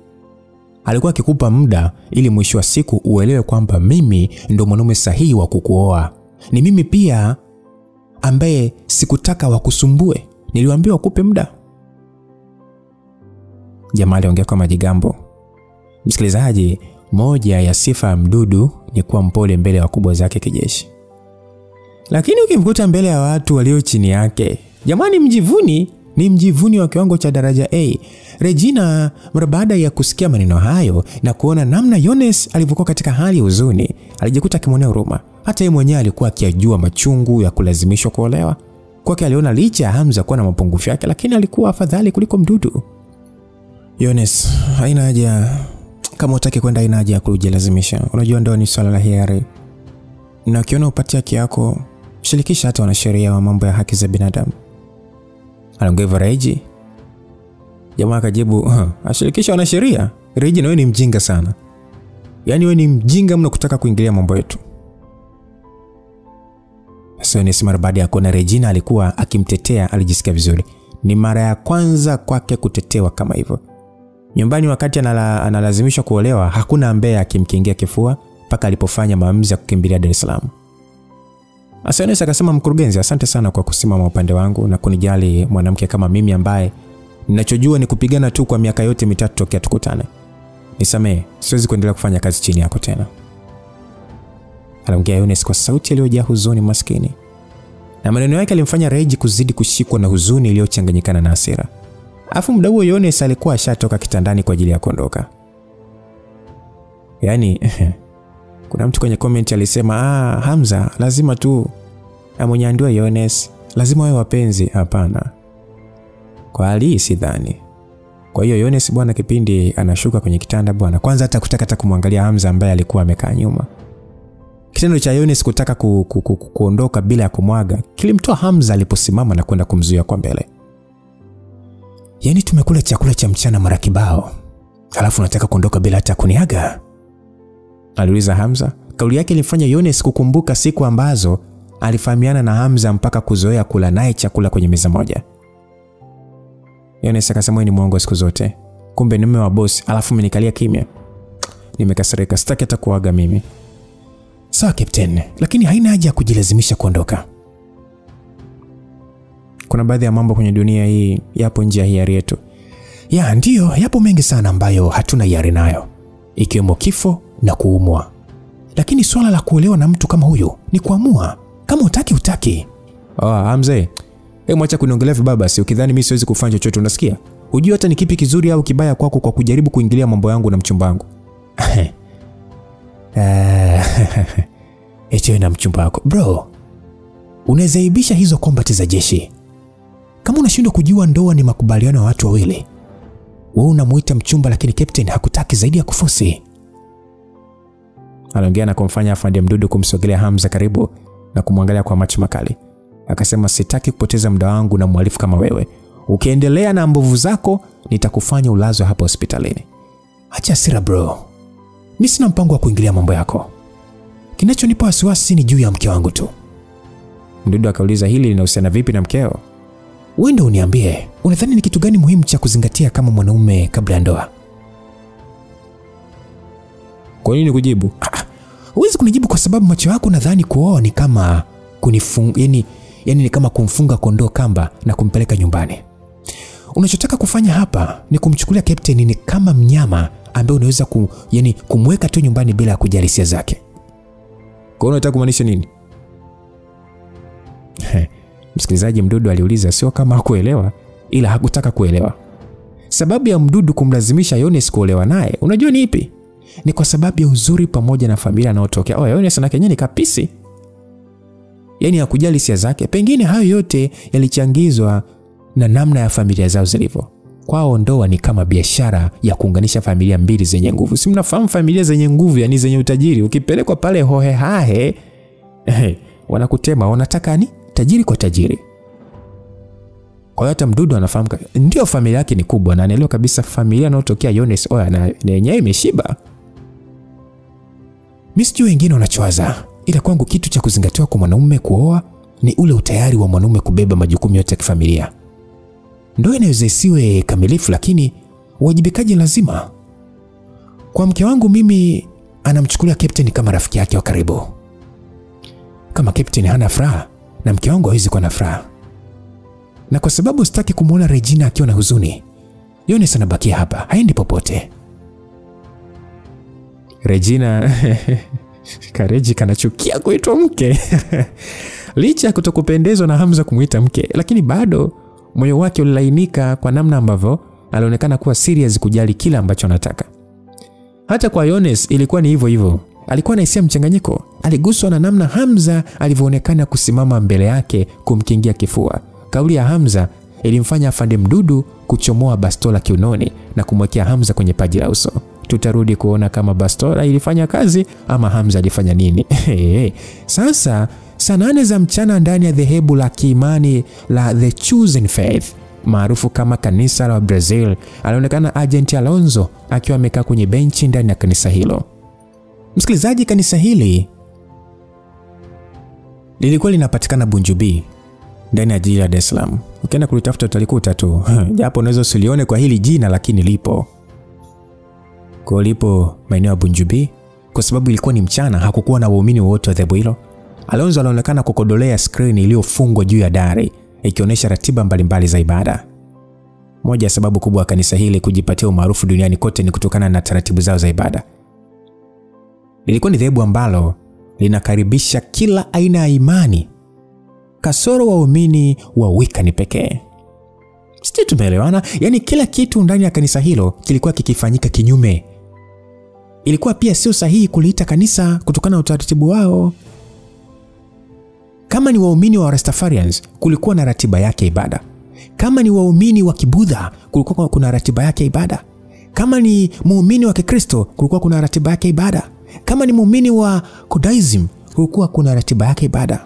Alikuwa akikupa muda ili mwisho wa siku uelewe kwamba mimi ndo mwanaume sahihi wa kukuoa. Ni mimi pia ambaye sikutaka wakusumbue. Niliwaambia wakupe muda. Jamaa aliongea kwa majigambo. Msikilizaji, moja ya sifa ya Mdudu ni kuwa mpole mbele ya wakubwa zake kijeshi. Lakini ukimkuta mbele ya watu walio chini yake, jamani, ni mjivuni wa kiwango cha daraja A. Regina mara baada ya kusikia maneno hayo na kuona namna Yones alivyokuwa katika hali ya huzuni, alijikuta akimwonea huruma. Hata yeye mwenyewe alikuwa akijua machungu ya kulazimishwa kuolewa. Kwake aliona licha ya Hamza kuwa na mapungufu yake, lakini alikuwa afadhali kuliko Mdudu. Yones, haina haja, kama utaki kwenda haina haja ya kujilazimisha. Unajua ndoa ni swala la hiari. Na ukiona upate haki yako, shirikisha hata wanasheria wa mambo ya haki za binadamu. Aliongea Reji. Jamaa akajibu, ashirikisha wanasheria? Reji, na wewe ni mjinga sana. Yaani wewe ni mjinga mno kutaka kuingilia mambo yetu. Sasa ni mara baada ya kuona Regina alikuwa akimtetea, alijisikia vizuri. Ni mara ya kwanza kwake kutetewa kama hivyo. Nyumbani wakati analazimishwa kuolewa, hakuna ambaye akimkingia kifua mpaka alipofanya maamuzi ya kukimbilia Dar es Salaam. Yones akasema, mkurugenzi, asante sana kwa kusimama upande wangu na kunijali mwanamke kama mimi ambaye ninachojua ni kupigana tu kwa miaka yote mitatu tokea tukutane. Nisamee, siwezi kuendelea kufanya kazi chini yako tena. Aliongea Yones kwa sauti iliyojaa huzuni maskini. Na maneno yake alimfanya Reji kuzidi kushikwa na huzuni iliyochanganyikana na hasira. Afu muda huo Yones alikuwa ashatoka kitandani kwa ajili ya kuondoka. Yaani kuna mtu kwenye comment alisema, Hamza lazima tu amonyandua Yones, lazima wawe wapenzi. Hapana, kwa hali sidhani. Kwa hiyo Yones bwana, kipindi anashuka kwenye kitanda bwana, kwanza hata kutaka kumwangalia Hamza ambaye alikuwa amekaa nyuma. Kitendo cha Yones kutaka kuondoka bila ya kumwaga kilimtoa Hamza aliposimama na kwenda kumzuia kwa mbele. Yaani tumekula chakula cha mchana mara kibao, halafu nataka kuondoka bila hata kuniaga? Aliuliza Hamza. Kauli yake ilifanya Yones kukumbuka siku ambazo alifahamiana na Hamza mpaka kuzoea kula naye chakula kwenye meza moja. Yones akasema, ni mwongo siku zote. Kumbe ni mume wa boss, alafu umenikalia kimya. Nimekasirika, sitaki hata kuaga mimi. Sawa Captain, lakini haina haja ya kujilazimisha kuondoka. Kuna baadhi ya mambo kwenye dunia hii yapo nje ya hiari yetu. Ya ndio, yapo mengi sana ambayo hatuna hiari nayo, ikiwemo kifo na kuumwa. Lakini swala la kuolewa na mtu kama huyo ni kuamua. Kama utaki. Hamza, mwacha kuniongelea vibaya basi. Ukidhani mimi siwezi kufanya chochote, unasikia? Hujui hata ni kipi kizuri au kibaya kwako kwa kujaribu kuingilia mambo yangu na mchumba wangu. Eche na mchumba wako. Bro, unazaibisha hizo combat za jeshi. Kama unashindwa kujua ndoa ni makubaliano ya watu wawili, wewe unamuita mchumba lakini captain hakutaki zaidi ya kufosi. Aliongea na kumfanya afande Mdudu kumsogelea Hamza karibu na kumwangalia kwa macho makali. Akasema, sitaki kupoteza muda wangu na mhalifu kama wewe. Ukiendelea na mbovu zako, nitakufanya ulazwe hapa hospitalini. Acha hasira bro. Mimi sina mpango wa kuingilia mambo yako. Kinachonipa wasiwasi ni juu ya mke wangu tu. Mdudu akauliza, hili linahusiana vipi na mkeo? Wewe ndio uniambie, unadhani ni kitu gani muhimu cha kuzingatia kama mwanaume kabla ya ndoa? Kwa nini kujibu? Huwezi kunijibu kwa sababu macho yako nadhani kuoa ni kama kunifunga, yani ni kama kumfunga kondoo kamba na kumpeleka nyumbani. Unachotaka kufanya hapa ni kumchukulia captain ni kama mnyama ambaye unaweza kumweka tu nyumbani bila kujali hisia zake. Kwa hiyo unataka kumaanisha nini? Msikilizaji, Mdudu aliuliza sio kama hakuelewa, ila hakutaka kuelewa. Sababu ya Mdudu kumlazimisha Yones kuolewa naye, unajua ni ipi? Ni kwa sababu ya uzuri pamoja na familia anayotokea. Yones na Kenyani kapisi. Yani hakujali hisia zake. Pengine hayo yote yalichangizwa na namna ya familia zao zilivyo. Kwao ndoa ni kama biashara ya kuunganisha familia mbili zenye nguvu. Si mnafahamu familia zenye nguvu, yani zenye utajiri, ukipelekwa pale hohe hahe, wanakutema, wanataka ni tajiri kwa tajiri. Kwa hiyo hata Mdudu anafahamu ndio familia yake ni kubwa na anaelewa kabisa familia inayotokea Yones na yenyewe imeshiba. Mimi sijui wengine wanachowaza, ila kwangu kitu cha kuzingatiwa kwa mwanaume kuoa ni ule utayari wa mwanaume kubeba majukumu yote ya kifamilia. Ndoa inaweza isiwe kamilifu, lakini uwajibikaji lazima. Kwa mke wangu mimi, anamchukulia captain kama rafiki yake wa karibu. Kama captain hana furaha, na mke wangu hawezi kuwa na furaha. Na kwa sababu sitaki kumuona Regina akiwa na huzuni, Yones anabakia hapa, haendi popote. Regina Kareji kanachukia kuitwa mke. Licha ya kutokupendezwa na Hamza kumuita mke, lakini bado moyo wake ulilainika kwa namna ambavyo alionekana kuwa serious kujali kila ambacho anataka. Hata kwa Yones ilikuwa ni hivyo hivyo. Alikuwa na hisia mchanganyiko. Aliguswa na namna Hamza alivyoonekana kusimama mbele yake kumkingia kifua. Kauli ya Hamza ilimfanya afande Mdudu kuchomoa bastola kiunoni na kumwekea Hamza kwenye paji la uso. Tutarudi kuona kama bastola ilifanya kazi ama Hamza alifanya nini. Sasa saa 8 za mchana ndani ya dhehebu la kiimani la The Chosen Faith maarufu kama kanisa la Brazil, alionekana Agent Alonzo akiwa amekaa kwenye benchi ndani ya kanisa hilo. Msikilizaji, kanisa hili lilikuwa linapatikana Bunjubi ndani ya jiji la Dar es Salaam. Ukienda kulitafuta utalikuta tu. Japo unaweza usilione kwa hili jina, lakini lipo. Kwa lipo maeneo ya Bunjubi, kwa sababu ilikuwa ni mchana, hakukuwa na waumini wote wa dhehebu hilo. Alonzo alionekana kukodolea screen iliyofungwa juu ya dari ikionyesha ratiba mbalimbali za ibada. Moja ya sababu kubwa ya kanisa hili kujipatia umaarufu duniani kote ni kutokana na taratibu zao za ibada. Lilikuwa ni dhehebu ambalo linakaribisha kila aina ya imani kasoro waumini wa Wiccan pekee. Sisi tumeelewana, yani kila kitu ndani ya kanisa hilo kilikuwa kikifanyika kinyume. Ilikuwa pia sio sahihi kuliita kanisa kutokana na utaratibu wao. Kama ni waumini wa Rastafarians, kulikuwa na ratiba yake ibada. Kama ni waumini wa Kibudha, kulikuwa kuna ratiba yake ibada. Kama ni muumini wa Kikristo, kulikuwa kuna ratiba yake ibada. Kama ni muumini wa Buddhism, kulikuwa kuna ratiba yake ibada.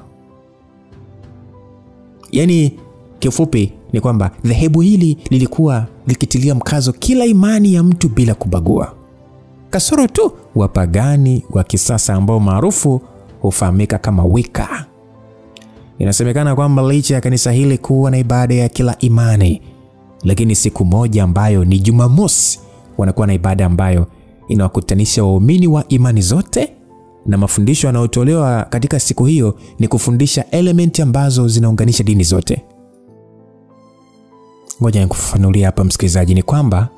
Yani kifupi ni kwamba dhehebu hili lilikuwa likitilia mkazo kila imani ya mtu bila kubagua. Kasoro tu wapagani wa kisasa ambao maarufu hufahamika kama Wicca. Inasemekana kwamba licha ya kanisa hili kuwa na ibada ya kila imani, lakini siku moja ambayo ni Jumamosi wanakuwa na ibada ambayo inawakutanisha waumini wa imani zote, na mafundisho yanayotolewa katika siku hiyo ni kufundisha elementi ambazo zinaunganisha dini zote. Ngoja nikufafanulie hapa msikilizaji, ni kwamba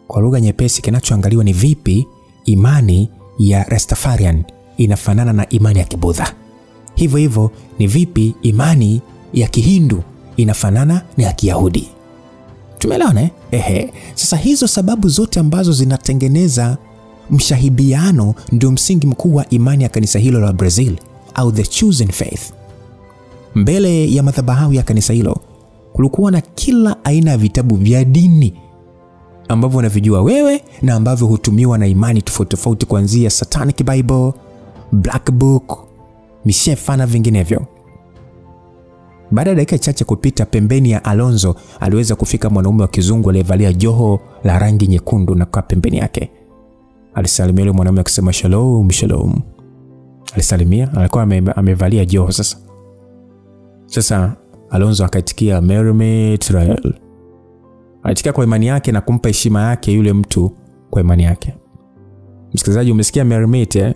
kwa lugha nyepesi kinachoangaliwa ni vipi imani ya Rastafarian inafanana na imani ya Kibudha. Hivyo hivyo ni vipi imani ya Kihindu inafanana na ya Kiyahudi. Tumeelewana Sasa hizo sababu zote ambazo zinatengeneza mshahibiano ndio msingi mkuu wa imani ya kanisa hilo la Brazil au The Chosen Faith. Mbele ya madhabahu ya kanisa hilo kulikuwa na kila aina ya vitabu vya dini ambavyo unavijua wewe na ambavyo hutumiwa na imani tofauti kuanzia Satanic Bible, Black Book, Mishefa na vinginevyo. Baada ya dakika chache kupita, pembeni ya Alonzo aliweza kufika mwanaume wa kizungu aliyevalia joho la rangi nyekundu na kwa pembeni yake. Alisalimia yule mwanaume akisema shalom, shalom. Alisalimia, alikuwa amevalia joho sasa. Alonzo akaitikia Mermaid Rael. Aliitikia kwa imani yake na kumpa heshima yake yule mtu kwa imani yake. Msikilizaji, umesikia mermaid eh?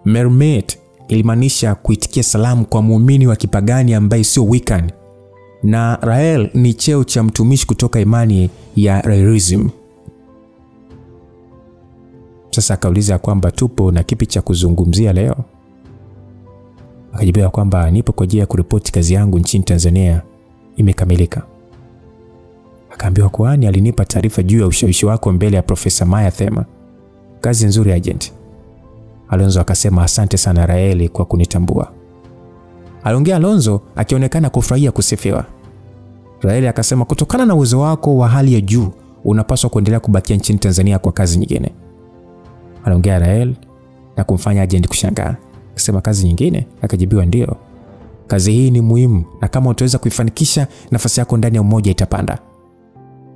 Mermaid ilimaanisha kuitikia salamu kwa muumini wa kipagani ambaye sio Wiccan. Na Rael ni cheo cha mtumishi kutoka imani ya Raelism. Sasa akauliza kwamba tupo na kipi cha kuzungumzia leo. Akajibu kwamba nipo kwa ajili ya kuripoti kazi yangu nchini Tanzania imekamilika. Akaambiwa kuhani alinipa taarifa juu ya ushawishi wako mbele ya Profesa Maya Thema. Kazi nzuri agent. Alonzo akasema asante sana Raeli kwa kunitambua. Aliongea Alonzo akionekana kufurahia kusifiwa. Raeli akasema kutokana na uwezo wako wa hali ya juu unapaswa kuendelea kubakia nchini Tanzania kwa kazi nyingine. Aliongea Raeli na kumfanya agent kushangaa. Akasema kazi nyingine? Akajibiwa ndio. Kazi hii ni muhimu na kama utaweza kuifanikisha nafasi yako ndani ya umoja itapanda.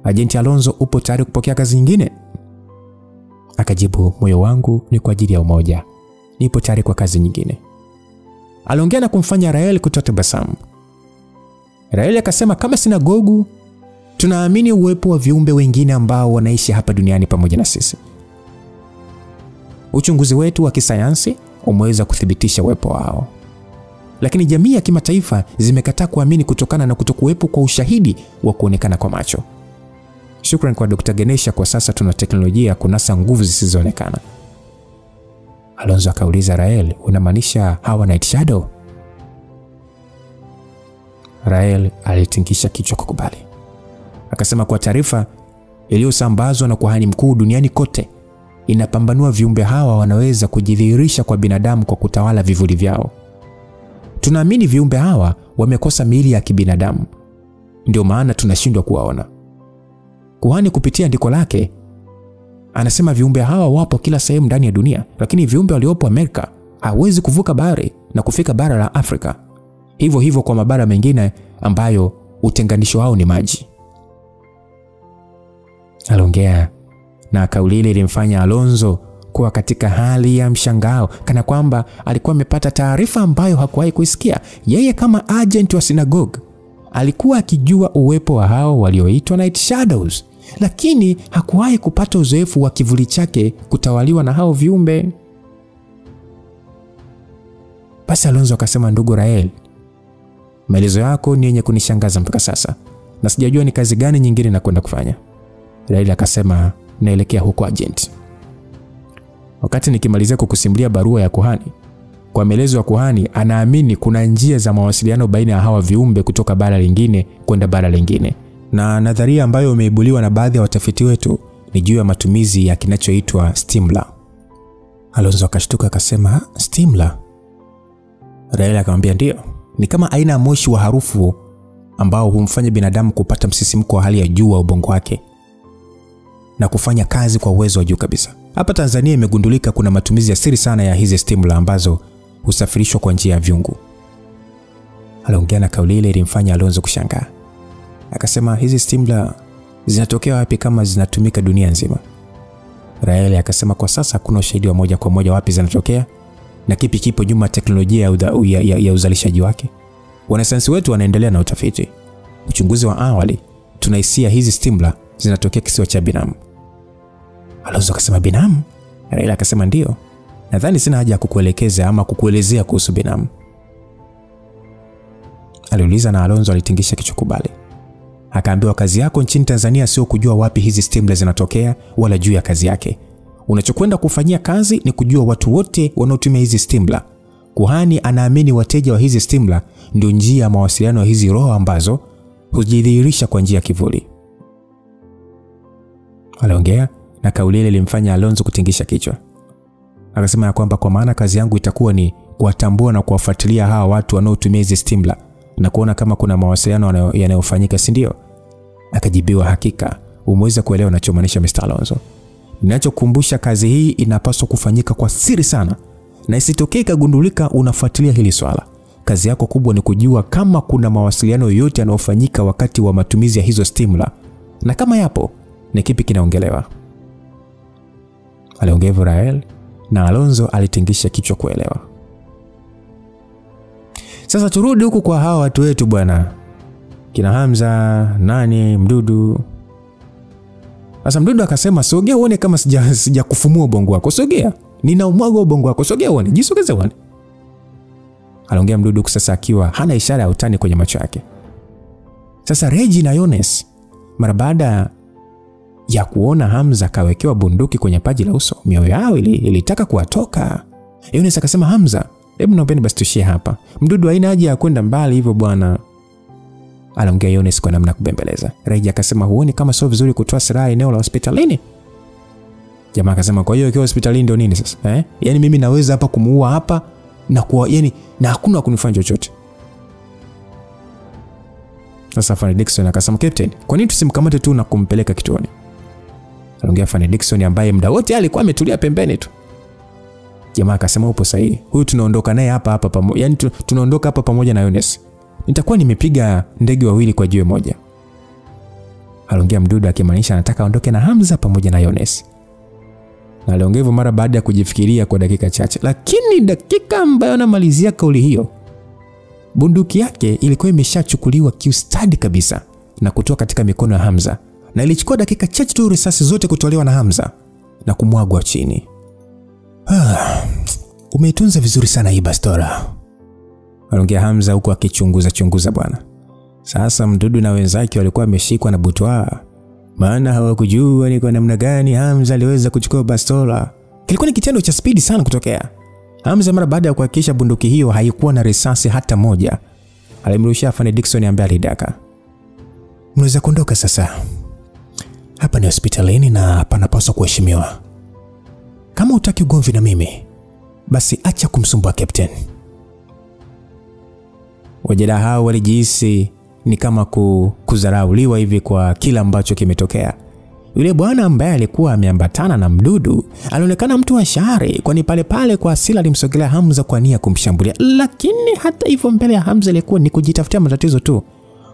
Agent Alonzo, upo tayari kupokea kazi nyingine? Akajibu moyo wangu ni kwa ajili ya umoja. Nipo tayari kwa kazi nyingine. Aliongea na kumfanya Rael kutoa tabasamu. Rael akasema kama sinagogu tunaamini uwepo wa viumbe wengine ambao wanaishi hapa duniani pamoja na sisi. Uchunguzi wetu wa kisayansi umeweza kuthibitisha uwepo wao. Lakini jamii ya kimataifa zimekataa kuamini kutokana na kutokuwepo kwa ushahidi wa kuonekana kwa macho. Shukrani kwa Dr. Ganesha, kwa sasa tuna teknolojia kunasa nguvu zisizoonekana. Alonzo akauliza Rael, unamaanisha hawa Night Shadow? Rael alitingisha kichwa kukubali. Akasema kwa taarifa iliyosambazwa na kuhani mkuu duniani kote, inapambanua viumbe hawa wanaweza kujidhihirisha kwa binadamu kwa kutawala vivuli vyao. Tunaamini viumbe hawa wamekosa miili ya kibinadamu. Ndio maana tunashindwa kuwaona. Kuhani kupitia andiko lake anasema viumbe hawa wapo kila sehemu ndani ya dunia, lakini viumbe waliopo Amerika hawezi kuvuka bahari na kufika bara la Afrika. Hivyo kwa mabara mengine ambayo utenganisho wao ni maji. Aliongea na kauli ile ilimfanya Alonzo kuwa katika hali ya mshangao, kana kwamba alikuwa amepata taarifa ambayo hakuwahi kuisikia. Yeye kama agent wa synagogue alikuwa akijua uwepo wa hao walioitwa Night Shadows, lakini hakuwahi kupata uzoefu wa kivuli chake kutawaliwa na hao viumbe. Basi Alonzo akasema, ndugu Rael, maelezo yako ni yenye kunishangaza mpaka sasa na sijajua ni kazi gani nyingine na kwenda kufanya. Rael akasema, naelekea huko agent. Wakati nikimalizia kukusimulia barua ya kuhani, kwa maelezo ya kuhani anaamini kuna njia za mawasiliano baina ya hawa viumbe kutoka bara lingine kwenda bara lingine. Na nadharia ambayo imeibuliwa na baadhi ya watafiti wetu ni juu ya matumizi ya kinachoitwa stimula. Alonzo akashtuka akasema, stimula? Rael akamwambia ndio, ni kama aina ya moshi wa harufu ambao humfanya binadamu kupata msisimko wa hali ya juu wa ubongo wake na kufanya kazi kwa uwezo wa juu kabisa. Hapa Tanzania imegundulika kuna matumizi ya siri sana ya hizi stimula ambazo husafirishwa kwa njia ya viungu. Aliongea na kauli ile ilimfanya Alonzo kushangaa. Akasema, hizi stimula zinatokea wapi kama zinatumika dunia nzima? Rael akasema, kwa sasa kuna ushahidi wa moja kwa moja wapi zinatokea na kipi kipo nyuma ya teknolojia ya uzalishaji wake. Wanasayansi wetu wanaendelea na utafiti. Uchunguzi wa awali tunahisia hizi stimula zinatokea kisiwa cha Binamu. Alonzo akasema, Binamu? Rael akasema ndio. Nadhani sina haja ya kukuelekeza ama kukuelezea kuhusu Binamu. Aliuliza na Alonzo alitingisha kichwa kubali. Akaambiwa kazi yako nchini Tanzania sio kujua wapi hizi stimula zinatokea wala juu ya kazi yake. Unachokwenda kufanyia kazi ni kujua watu wote wanaotumia hizi stimula. Kuhani anaamini wateja wa hizi stimula ndio njia ya mawasiliano ya hizi roho ambazo hujidhihirisha kwa njia ya kivuli. Aliongea na kauli ile ilimfanya Alonzo kutingisha kichwa. Akasema ya kwamba kwa maana kazi yangu itakuwa ni kuwatambua na kuwafuatilia hawa watu wanaotumia hizi stimula na kuona kama kuna mawasiliano yanayofanyika, si ndio? Akajibiwa, hakika umeweza kuelewa ninachomaanisha Mr. Alonzo. Ninachokumbusha, kazi hii inapaswa kufanyika kwa siri sana na isitokee kagundulika unafuatilia hili swala. Kazi yako kubwa ni kujua kama kuna mawasiliano yoyote yanayofanyika wakati wa matumizi ya hizo stimula, na kama yapo ni kipi kinaongelewa. Aliongea Rael na Alonzo alitingisha kichwa kuelewa. Sasa turudi huku kwa hawa watu wetu bwana. kina Hamza, nani, Mdudu. Sasa Mdudu akasema, sogea uone kama sija kufumua ubongo wako. Sogea, ninaumwaga ubongo wako. Sogea uone, jisogeze uone. Aliongea Mdudu sasa akiwa hana ishara ya utani kwenye macho yake. Sasa Reggie na Yones mara baada ya kuona Hamza kawekewa bunduki kwenye paji la uso, mioyo yao ilitaka kuwatoka. Yones akasema, Hamza, hebu naomba basi tushie hapa. Mdudu haina haja ya kwenda mbali hivyo bwana. Aliongea Yones kwa namna kubembeleza. Reggie akasema, huoni kama sio vizuri kutoa silaha eneo la hospitalini? Jamaa akasema, kwa hiyo ikiwa hospitalini ndio nini sasa? Yaani mimi naweza hapa kumuua hapa na kwa yani na hakuna kunifanya chochote. Sasa Fanny Dickson akasema, Captain, kwa nini tusimkamate tu na kumpeleka kituoni? Aliongea Fanny Dickson ambaye muda wote alikuwa ametulia pembeni tu. Jamaa akasema, upo sahihi. Huyu tunaondoka naye hapa pamoja. Yaani tunaondoka hapa pamoja na Yones. Nitakuwa nimepiga ndege wawili kwa jiwe moja. Aliongea Mdudu akimaanisha anataka aondoke na Hamza pamoja na Yones. Na aliongea hivyo mara baada ya kujifikiria kwa dakika chache. Lakini dakika ambayo anamalizia kauli hiyo, bunduki yake ilikuwa imeshachukuliwa kiustadi kabisa na kutoka katika mikono ya Hamza. Na ilichukua dakika chache tu risasi zote kutolewa na Hamza na kumwagwa chini. Umeitunza vizuri sana hii bastola. Aliongea Hamza huku akichunguza bwana. Sasa Mdudu na wenzake walikuwa wameshikwa na butwaa, maana hawakujua ni kwa namna gani Hamza aliweza kuchukua bastola. Kilikuwa ni kitendo cha spidi sana kutokea. Hamza mara baada ya kuhakikisha bunduki hiyo haikuwa na risasi hata moja, alimrushia Fanny Dickson ambaye alidaka. Mnaweza kuondoka sasa. Hapa ni hospitalini na panapaswa kuheshimiwa. Kama hutaki ugomvi na mimi, basi acha kumsumbua Captain. Wajeda hao walijihisi ni kama kudharauliwa hivi kwa kila ambacho kimetokea. Yule bwana ambaye alikuwa ameambatana na Mdudu alionekana mtu wa shari, kwani pale kwa asili alimsogelea Hamza kwa nia kumshambulia. Lakini hata hivyo mbele ya Hamza ilikuwa ni kujitafutia matatizo tu.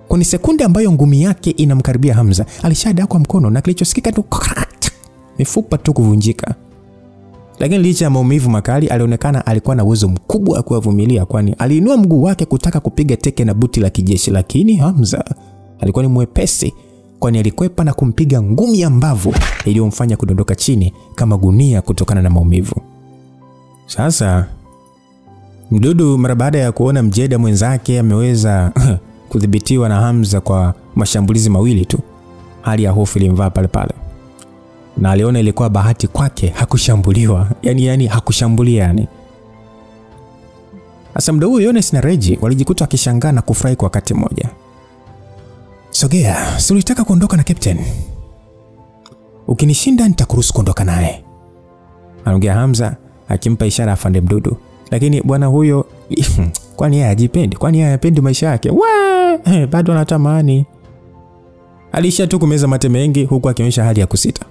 Kwani sekunde ambayo ngumi yake inamkaribia Hamza, alishadakwa mkono na kilichosikika tu mifupa tu kuvunjika. Lakini licha ya maumivu makali, alionekana alikuwa na uwezo mkubwa wa kuvumilia, kwani aliinua mguu wake kutaka kupiga teke na buti la kijeshi, lakini Hamza alikuwa ni mwepesi, kwani alikwepa na kumpiga ngumi ya mbavu iliyomfanya kudondoka chini kama gunia kutokana na maumivu. Sasa Mdudu mara baada ya kuona mjeda mwenzake ameweza kudhibitiwa na Hamza kwa mashambulizi mawili tu, hali ya hofu ilimvaa pale. Na aliona ilikuwa bahati kwake hakushambuliwa. Yani hakushambulia yani. Sasa muda huo Yones na Reggie walijikuta wakishangaa na kufurahi kwa wakati mmoja. Sogea, si ulitaka kuondoka na Captain? Ukinishinda nitakuruhusu kuondoka naye. Aliongea Hamza akimpa ishara afande Mdudu. Lakini bwana huyo kwani yeye hajipendi? Kwani yeye hapendi maisha yake? Bado anatamani. Alisha tu kumeza mate mengi huku akionyesha hali ya kusita.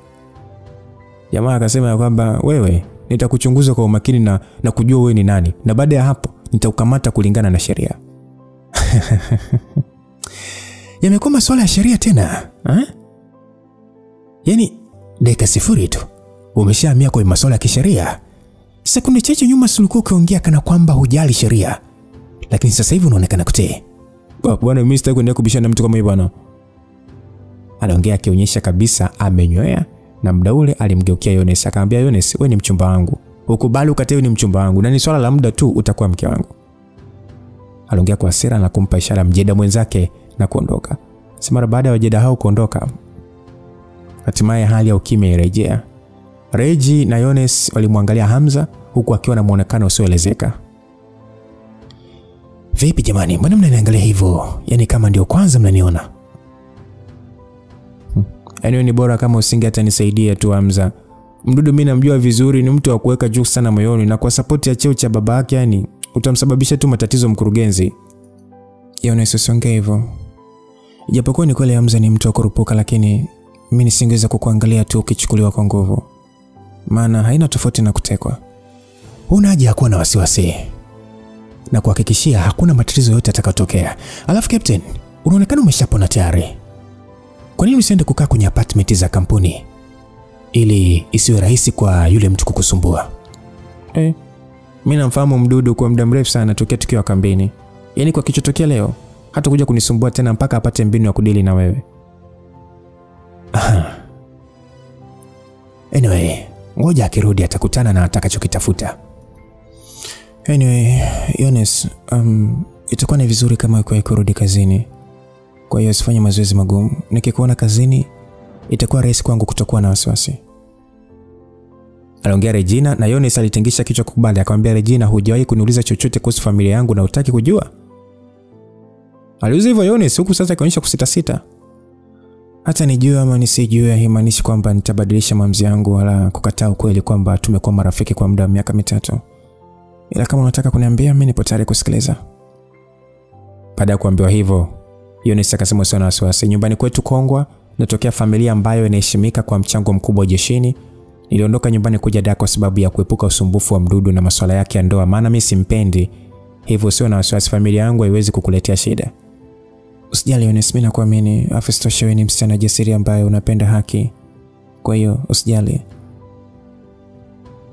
Jamaa akasema kwamba wewe nitakuchunguza kwa umakini na kujua wewe ni nani, na baada ya hapo nitakukamata kulingana na sheria. Yamekuwa masuala ya sheria tena, Yaani dakika sifuri tu umeshahamia kwa masuala ya kisheria. Sekunde chache nyuma ulikuwa ukiongea kana kwamba hujali sheria, lakini sasa hivi unaonekana kutii. Bwana mimi sitaki kuendelea kubishana na mtu kama hiyo bwana. Aliongea akionyesha kabisa amenyoea. Na muda ule alimgeukia Yones akamwambia, Yones, wewe ni mchumba wangu. Ukubali ukatae ni mchumba wangu na ni swala la muda tu utakuwa mke wangu. Aliongea kwa hasira na kumpa ishara mjeda mwenzake na kuondoka. Mara baada ya wajeda hao kuondoka, hatimaye hali ya ukimya irejea. Reggie na Yones walimwangalia Hamza huku akiwa na muonekano usioelezeka. Vipi jamani, mbona mnaniangalia hivyo? Yaani kama ndio kwanza mnaniona? Yaani ni bora kama usinge hata nisaidia tu Hamza. Mdudu mimi namjua vizuri, ni mtu wa kuweka juu sana moyoni, na kwa support ya cheo cha baba yake yani utamsababisha tu matatizo mkurugenzi. Yones usongee hivyo. Ijapokuwa ni kweli Hamza ni mtu wa kurupuka, lakini mimi nisingeweza kukuangalia tu ukichukuliwa kwa nguvu. Maana haina tofauti na kutekwa. Huna haja ya kuwa na wasiwasi. Na kuhakikishia hakuna matatizo yote yatakayotokea. Alafu Captain, unaonekana umeshapona tayari. Kwa nini usiende kukaa kwenye apartment za kampuni ili isiwe rahisi kwa yule mtu kukusumbua? Mimi namfahamu Mdudu kwa muda mrefu sana tokea tukiwa kambini. Yaani kwa kichotokea leo hata kuja kunisumbua tena mpaka apate mbinu ya kudili na wewe. Anyway, ngoja akirudi atakutana na atakachokitafuta. Anyway, Yones, itakuwa ni vizuri kama uko kurudi kazini. Kwa hiyo usifanye mazoezi magumu. Nikikuona kazini itakuwa rahisi kwangu kutokuwa na wasiwasi. Aliongea Regina na Yones alitingisha kichwa kukubali. Akamwambia Regina, hujawahi kuniuliza chochote kuhusu familia yangu na hutaki kujua? Aliuliza hivyo Yones huku sasa akionyesha kusita. Hata nijue ama nisijue haimaanishi kwamba nitabadilisha maamuzi yangu wala kukataa ukweli kwamba tumekuwa marafiki kwa muda wa miaka 3. Ila kama unataka kuniambia mimi nipo tayari kusikiliza. Baada ya kuambiwa hivyo, Yones akasema usiwe na wasiwasi. Nyumbani kwetu Kongwa natokea familia ambayo inaheshimika kwa mchango mkubwa jeshini. Niliondoka nyumbani kuja Dar kwa sababu ya kuepuka usumbufu wa Mdudu na masuala yake ya ndoa, maana mimi simpendi. Hivyo usiwe na wasiwasi, familia yangu haiwezi kukuletea shida. Usijali Yones, mimi nakuamini. Afistosha wewe ni msichana jasiri ambaye unapenda haki. Kwa hiyo usijali.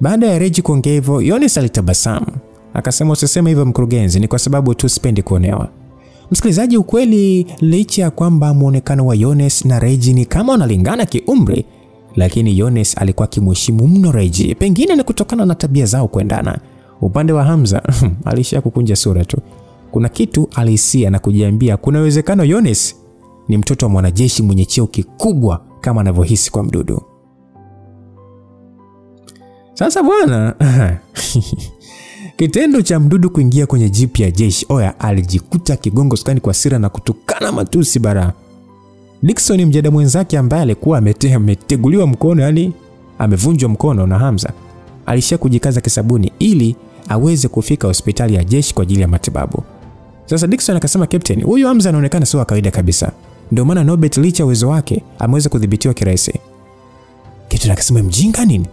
Baada ya Reji kuongea hivyo, Yones alitabasamu. Akasema usiseme hivyo mkurugenzi, ni kwa sababu tu sipendi kuonewa. Msikilizaji, ukweli licha ya kwamba muonekano wa Yones na Reji ni kama unalingana kiumri, lakini Yones alikuwa kimheshimu mno Reji. Pengine ni kutokana na tabia zao kuendana. Upande wa Hamza alishia kukunja sura tu. Kuna kitu alihisia na kujiambia kuna uwezekano Yones ni mtoto wa mwanajeshi mwenye cheo kikubwa kama anavyohisi kwa Mdudu. Sasa bwana, kitendo cha Mdudu kuingia kwenye jeep ya jeshi, alijikuta kigongo skani kwa hasira na kutukana matusi bara. Dickson mjada mwenzake ambaye alikuwa ameteguliwa mkono, yani amevunjwa mkono na Hamza, alishia kujikaza kisabuni ili aweze kufika hospitali ya jeshi kwa ajili ya matibabu. Sasa Dickson akasema, Captain, huyu Hamza anaonekana sio kawaida kabisa. Ndio maana Nobet licha uwezo wake ameweza kudhibitiwa kirahisi. Captain akasema, mjinga nini?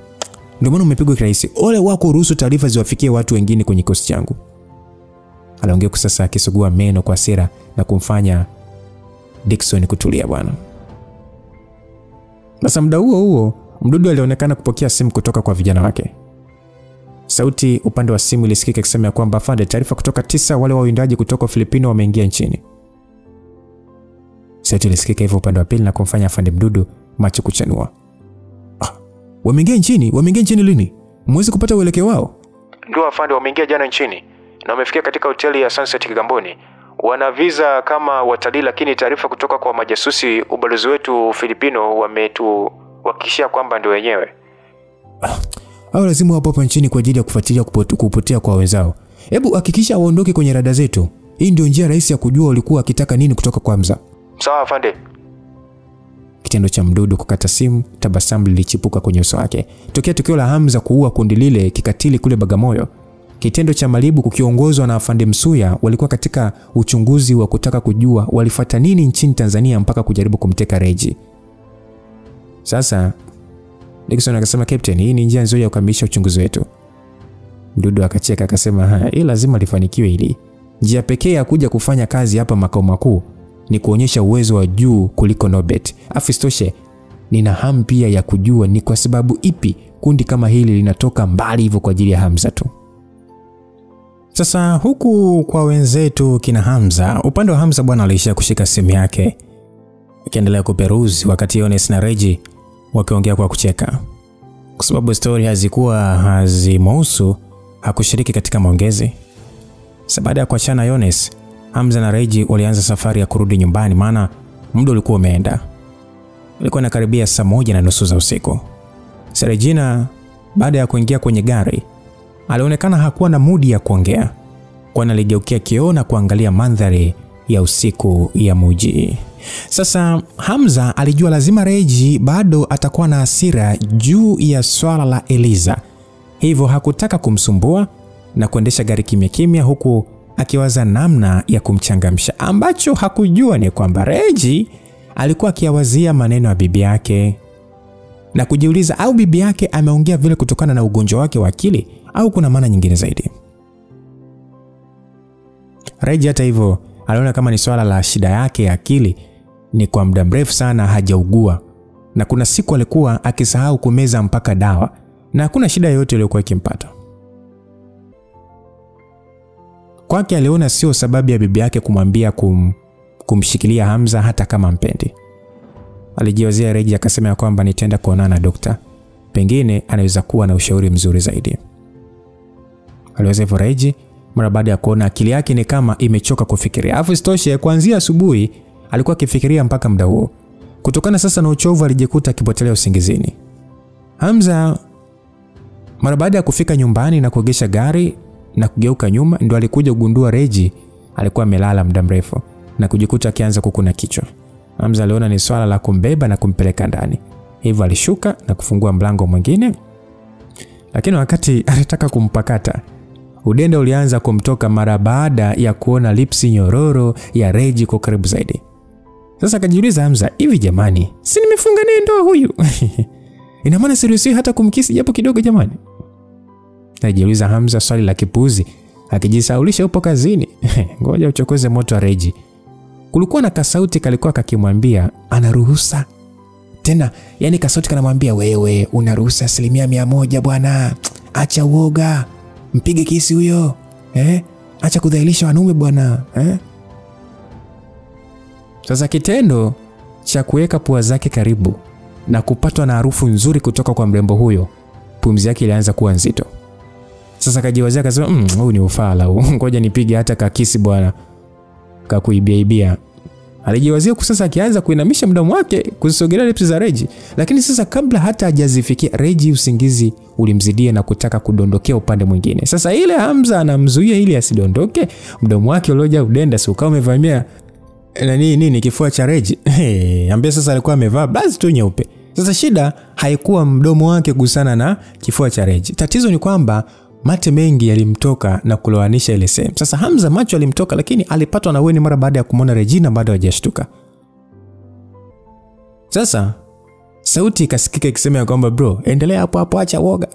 Ndio maana umepigwa kirahisi. Ole wako ruhusu taarifa ziwafikie watu wengine kwenye kikosi changu. Aliongea kwa sasa akisugua meno kwa hasira na kumfanya Dickson kutulia bwana. Sasa muda huo Mdudu alionekana kupokea simu kutoka kwa vijana wake. Sauti upande wa simu ilisikika ikisema kwamba afande, taarifa kutoka 9 wale wawindaji kutoka Filipino wameingia nchini. Sauti ilisikika hivyo upande wa pili na kumfanya afande Mdudu macho kuchanua. Wameingia nchini? Wameingia nchini lini? Mwezi kupata uelekeo wao? Ndio afande, wameingia jana nchini na wamefikia katika hoteli ya Sunset Kigamboni. Wana visa kama watalii, lakini taarifa kutoka kwa majasusi ubalozi wetu Filipino wametuhakikishia kwamba ndio wenyewe. Hao lazima wapo hapa nchini kwa ajili ya kufuatilia kupotea kwa wenzao. Hebu hakikisha waondoke kwenye rada zetu. Hii ndio njia rahisi ya kujua walikuwa wakitaka nini kutoka kwa Hamza. Sawa afande. Kitendo cha Mdudu kukata simu, tabasamu lilichipuka kwenye uso wake. Tokea tukio la Hamza kuua kundi lile kikatili kule Bagamoyo, kitendo cha Malibu kukiongozwa na afande Msuya walikuwa katika uchunguzi wa kutaka kujua walifuata nini nchini Tanzania mpaka kujaribu kumteka Reji. Sasa Dickson akasema, Captain, hii ni njia nzuri ya kukamilisha uchunguzi wetu. Mdudu akacheka akasema, hii lazima lifanikiwe hili. Njia pekee ya kuja kufanya kazi hapa makao makuu ni kuonyesha uwezo wa juu kuliko Nobet. Afistoshe, nina hamu pia ya kujua ni kwa sababu ipi kundi kama hili linatoka mbali hivyo kwa ajili ya Hamza tu. Sasa huku kwa wenzetu kina Hamza, upande wa Hamza bwana alishia kushika simu yake akiendelea kuperuzi wakati Yones na Reji wakiongea kwa kucheka. Kwa sababu story hazimhusu, hakushiriki katika maongezi. Sasa baada ya kuachana Yones, Hamza na Reji walianza safari ya kurudi nyumbani maana muda ulikuwa umeenda. Ilikuwa inakaribia saa 1:30 za usiku. Regina baada ya kuingia kwenye gari alionekana hakuwa na mudi ya kuongea, kwani aligeukia kioo na kuangalia mandhari ya usiku ya mji. Sasa Hamza alijua lazima Reji bado atakuwa na hasira juu ya swala la Eliza. Hivyo hakutaka kumsumbua na kuendesha gari kimya kimya huku akiwaza namna ya kumchangamsha. Ambacho hakujua ni kwamba Reji alikuwa akiwazia maneno ya bibi yake na kujiuliza au bibi yake ameongea vile kutokana na ugonjwa wake wa akili au kuna maana nyingine zaidi. Reji hata hivyo aliona kama ni swala la shida yake ya akili, ni kwa muda mrefu sana hajaugua na kuna siku alikuwa akisahau kumeza mpaka dawa na hakuna shida yoyote iliyokuwa ikimpata. Kwake aliona sio sababu ya bibi yake kumwambia kumshikilia Hamza hata kama mpendi. Alijiwazia Reggie akasema kwamba nitaenda kuonana na dokta. Pengine anaweza kuwa na ushauri mzuri zaidi. Aliweza hivyo Reggie mara baada ya kuona akili yake ni kama imechoka kufikiria. Alafu isitoshe kuanzia asubuhi alikuwa akifikiria mpaka muda huo. Kutokana sasa na uchovu alijikuta akipotelea usingizini. Hamza mara baada ya kufika nyumbani na kuegesha gari na kugeuka nyuma ndio alikuja kugundua Reggie alikuwa amelala muda mrefu na kujikuta akianza kukuna kichwa. Hamza aliona ni swala la kumbeba na kumpeleka ndani. Hivyo alishuka na kufungua mlango mwingine. Lakini wakati alitaka kumpakata, udenda ulianza kumtoka mara baada ya kuona lipsi nyororo ya Reggie kwa karibu zaidi. Sasa akajiuliza Hamza, hivi jamani, si nimefunga naye ndoa huyu? Ina maana siruhusiwi hata kumkisi japo kidogo jamani? Anajiuliza Hamza swali la kipuzi, akijisaulisha upo kazini. Ngoja uchokoze moto wa Reggie. Kulikuwa na kasauti kalikuwa kakimwambia anaruhusa. Tena yani kasauti kanamwambia wewe unaruhusa 100% bwana. Acha uoga. Mpige kisi huyo. Acha kudhalilisha wanaume bwana. Sasa kitendo cha kuweka pua zake karibu na kupatwa na harufu nzuri kutoka kwa mrembo huyo, pumzi yake ilianza kuwa nzito. Sasa kajiwazia akasema huu ni ufala huu. Ngoja nipige hata kakisi bwana. Kakuibia. Alijiwazia sasa akianza kuinamisha mdomo wake kusogelea lips za Reggie. Lakini sasa kabla hata hajazifikia Reggie usingizi ulimzidia na kutaka kudondokea upande mwingine. Sasa ile Hamza anamzuia ili asidondoke, mdomo wake uliojaa udenda si ukawa umevamia nini kifua cha Reggie. Ambaye sasa alikuwa amevaa basi tu nyeupe. Sasa shida haikuwa mdomo wake gusana na kifua cha Reggie. Tatizo ni kwamba mate mengi yalimtoka na kuloanisha ile sehemu. Sasa Hamza macho alimtoka lakini alipatwa na weni mara baada ya kumwona Regina baada hajashtuka. Sasa sauti ikasikika ikisema kwamba bro, endelea hapo acha woga.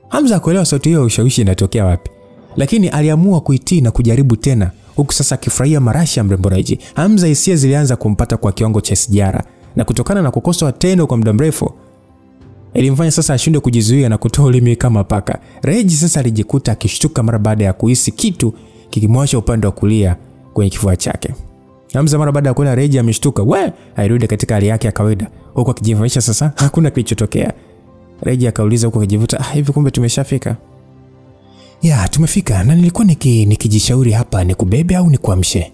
Hamza hakuelewa sauti hiyo ushawishi inatokea wapi. Lakini aliamua kuitii na kujaribu tena. Huku sasa akifurahia marashi ya mrembo Reggie. Hamza hisia zilianza kumpata kwa kiwango cha sijara na kutokana na kukosa tendo kwa muda mrefu ilimfanya sasa ashinde kujizuia na kutoa ulimi kama paka. Reggie sasa alijikuta akishtuka mara baada ya kuhisi kitu kikimwasha upande wa kulia kwenye kifua chake. Hamza mara baada ya kuona Reggie ameshtuka, alirudi katika hali yake ya kawaida huko akijifanyisha sasa hakuna kilichotokea. Reggie akauliza huko akijivuta, hivi kumbe tumeshafika? Ya, tumefika na nilikuwa nikijishauri hapa nikubebe au nikuamshe.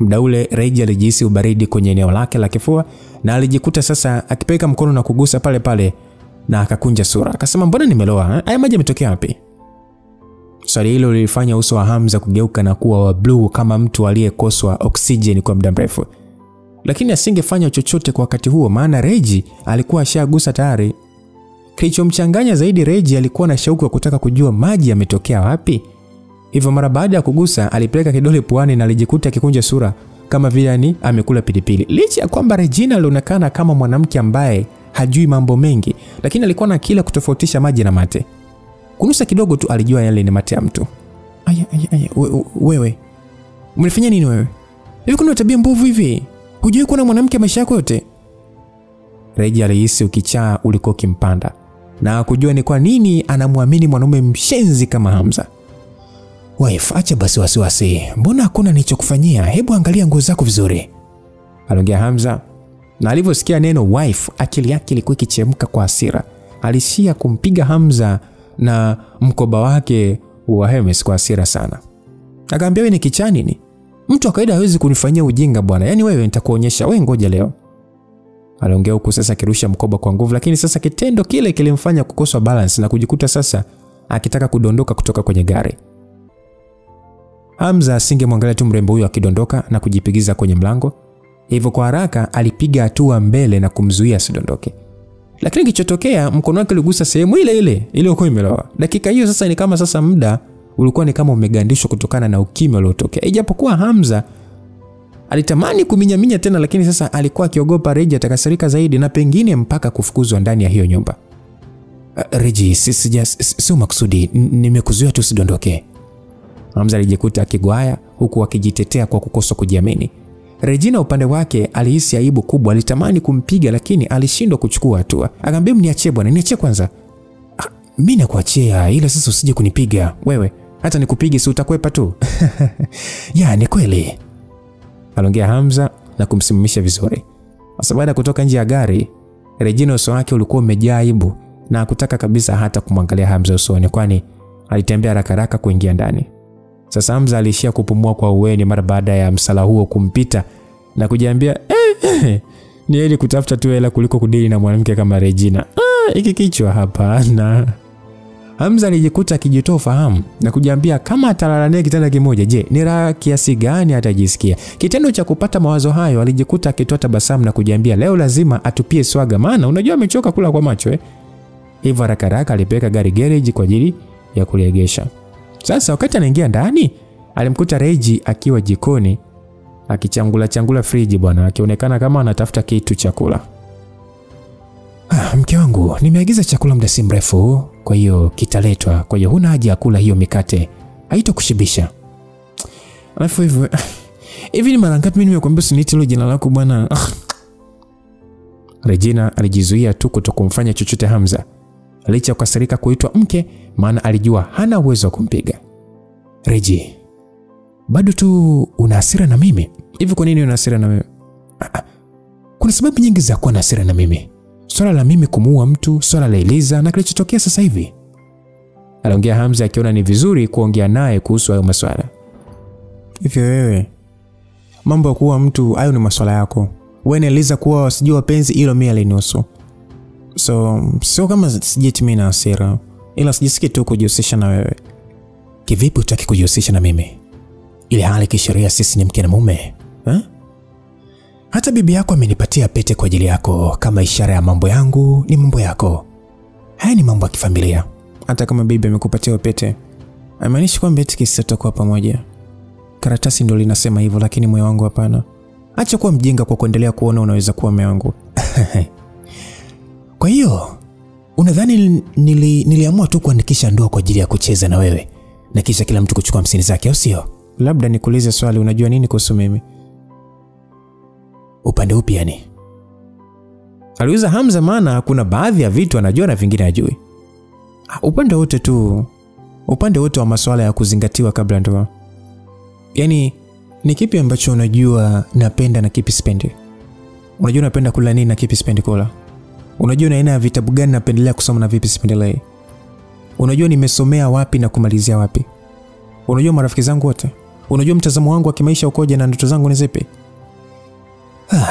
Muda ule Reggie alijihisi ubaridi kwenye eneo lake la kifua na alijikuta sasa akipeka mkono na kugusa pale pale na akakunja sura. Akasema mbona nimeloa? Haya maji yametokea wapi? Swali hilo lilifanya uso wa Hamza kugeuka na kuwa wa blue kama mtu aliyekoswa oksijeni kwa muda mrefu. Lakini asingefanya chochote kwa wakati huo maana Reggie alikuwa ashagusa tayari. Kilichomchanganya zaidi Reggie alikuwa na shauku ya kutaka kujua maji yametokea wapi. Hivyo mara baada ya kugusa alipeleka kidole puani na alijikuta akikunja sura kama vile ni amekula pilipili. Licha ya kwamba Regina alionekana kama mwanamke ambaye hajui mambo mengi, lakini alikuwa na akili kutofautisha maji na mate. Kunusa kidogo tu alijua yale ni mate ya mtu. Wewe. Mlifanya nini wewe? Hivi kuna tabia mbovu hivi? Hujui kuwa na mwanamke maisha yako yote? Reggie alihisi ukichaa ulikuwa kimpanda na kujua ni kwa nini anamwamini mwanaume mshenzi kama Hamza. Wife, acha basi wasiwasi. Mbona hakuna nilichokufanyia? Hebu angalia nguo zako vizuri. Aliongea Hamza. Na alivyosikia neno wife, akili yake ilikuwa ikichemka kwa hasira. Alishia kumpiga Hamza na mkoba wake wa Hermes kwa hasira sana. Akamwambia wewe ni kichaa nini? Mtu wa kawaida hawezi kunifanyia ujinga bwana. Yaani wewe nitakuonyesha, wewe ngoja leo. Aliongea huku sasa akirusha mkoba kwa nguvu lakini sasa kitendo kile kilimfanya kukosa balance na kujikuta sasa akitaka kudondoka kutoka kwenye gari. Hamza asingemwangalia tu mrembo huyo akidondoka na kujipigiza kwenye mlango. Hivyo kwa haraka alipiga hatua mbele na kumzuia asidondoke. Lakini kilichotokea mkono wake uligusa sehemu ile iliyokuwa imeloa. Dakika hiyo sasa ni kama sasa muda ulikuwa ni kama umegandishwa kutokana na ukimya uliotokea. Ijapokuwa Hamza alitamani kuminyaminya tena lakini sasa alikuwa akiogopa Reggie atakasirika zaidi na pengine mpaka kufukuzwa ndani ya hiyo nyumba. Reggie, sio makusudi, nimekuzuia tu usidondoke. Hamza alijikuta akigwaya huku akijitetea kwa kukosa kujiamini. Regina upande wake alihisi aibu kubwa, alitamani kumpiga lakini alishindwa kuchukua hatua. Akamwambia niachie bwana, niachie kwanza. Mimi nakuachia ila sasa usije kunipiga. Wewe, Hata nikupige si utakwepa tu. Ya, ni kweli. Aliongea Hamza na kumsimamisha vizuri. Sasa baada ya kutoka nje ya gari, Regina uso wake ulikuwa umejaa aibu na hakutaka kabisa hata kumwangalia Hamza usoni, kwani alitembea haraka kuingia ndani. Sasa Hamza alishia kupumua kwa uweni mara baada ya msala huo kumpita na kujiambia ni heri kutafuta tu hela kuliko kudili na mwanamke kama Regina. Hiki kichwa hapana. Hamza alijikuta akijitoa fahamu na kujiambia kama atalala naye kitanda kimoja, je, ni raha kiasi gani atajisikia? Kitendo cha kupata mawazo hayo, alijikuta akitoa tabasamu na kujiambia leo lazima atupie swaga, maana unajua amechoka kula kwa macho Hivyo haraka alipeleka gari garage kwa ajili ya kuliegesha. Sasa wakati anaingia ndani, alimkuta Reji akiwa jikoni akichangula friji bwana, akionekana kama anatafuta kitu cha kula. Mke wangu, nimeagiza chakula muda si mrefu, kwa hiyo kitaletwa. Kwa hiyo huna haja ya kula hiyo mikate. Haitakushibisha. Alafu hivi ni mara ngapi mimi nimekuambia usiniite hilo jina lako bwana? Regina alijizuia tu kutokumfanya chochote Hamza. Licha kukasirika kuitwa mke, maana alijua hana uwezo wa kumpiga. Reji, bado tu una hasira na mimi? Hivi kwa nini una hasira na mimi? Kuna sababu nyingi za kuwa na hasira na mimi. Swala la mimi kumuua mtu, swala la Eliza na kilichotokea sasa hivi. Aliongea Hamza akiona ni vizuri kuongea naye kuhusu hayo maswala. Hivi wewe, mambo ya kuua mtu hayo ni maswala yako. Wewe na Eliza kuwa wasijua wapenzi, hilo mimi alinihusu. So, sio kama sijeti mimi na hasira, ila sijisikii tu kujihusisha na wewe. Kivipi utaki kujihusisha na mimi? Ile hali kisheria sisi ni mke na mume, Hata bibi yako amenipatia pete kwa ajili yako kama ishara ya mambo yangu ni mambo yako. Haya ni mambo ya kifamilia. Hata kama bibi amekupatia pete, haimaanishi kwamba eti kesi tutakuwa pamoja. Karatasi ndio linasema hivyo, lakini moyo wangu hapana. Acha kuwa mjinga kwa kuendelea kuona unaweza kuwa mume wangu. Kwa hiyo, unadhani niliamua tu kuandikisha ndoa kwa ajili ya kucheza na wewe na kisha kila mtu kuchukua 50 zake, au sio? Labda nikuulize swali, unajua nini kuhusu mimi? Upande upi yani? Aliuliza Hamza, maana kuna baadhi ya vitu anajua na vingine hajui. Upande wote tu. Upande wote wa masuala ya kuzingatiwa kabla ndoa. Yani ni kipi ambacho unajua napenda na kipi sipendi? Unajua napenda kula nini na kipi sipendi kula? Unajua na aina ya vitabu gani napendelea kusoma na vipi sipendelei? Unajua nimesomea wapi na kumalizia wapi? Unajua marafiki zangu wote? Unajua mtazamo wangu wa kimaisha ukoje na ndoto zangu ni zipi?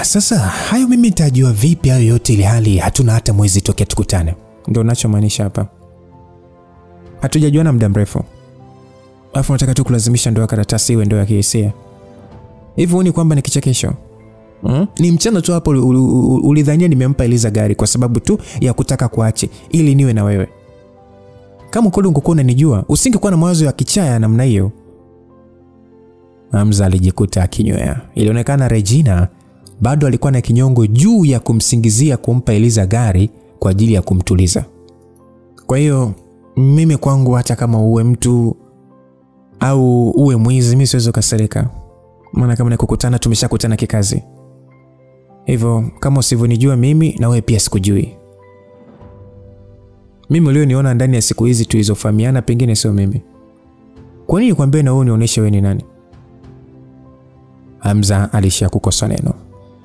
Sasa hayo mimi nitajua vipi hayo yote ili hali hatuna hata mwezi tokea tukutane? Ndio ninachomaanisha hapa. Hatujajuana muda mrefu. Alafu nataka tu kulazimisha ndoa karatasi iwe ndoa ya kihisia. Hivyo ni kwamba ni kichekesho. Ni mchana tu hapo ulidhania nimempa Eliza gari kwa sababu tu ya kutaka kuache ili niwe na wewe. Kama kweli ungekuwa unanijua, usingekuwa na mawazo ya kichaya namna hiyo. Hamza alijikuta akinywea. Ilionekana Regina bado alikuwa na kinyongo juu ya kumsingizia kumpa Eliza gari kwa ajili ya kumtuliza. Kwa hiyo mimi kwangu hata kama uwe mtu au uwe mwizi mimi siwezi kukasirika. Maana kama nikukutana tumeshakutana kikazi. Hivyo kama usivyonijua mimi na wewe pia sikujui. Mimi ulioniona ndani ya siku hizi tulizofahamiana pengine sio mimi. Kwa nini nikwambie na wewe unionyeshe wewe ni nani? Hamza alishia kukosa neno.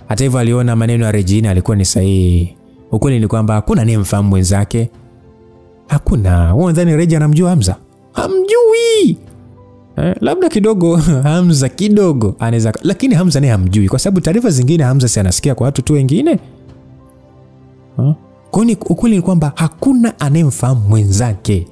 Hata hivyo aliona maneno ya Regina alikuwa ni sahihi. Ukweli ni kwamba hakuna anayemfahamu mwenzake. Hakuna. Wewe unadhani Regina anamjua Hamza? Hamjui. Labda kidogo Hamza kidogo anaweza, lakini Hamza naye hamjui kwa sababu taarifa zingine Hamza si anasikia kwa watu tu wengine. Kwani ukweli ni kwamba hakuna anayemfahamu mwenzake.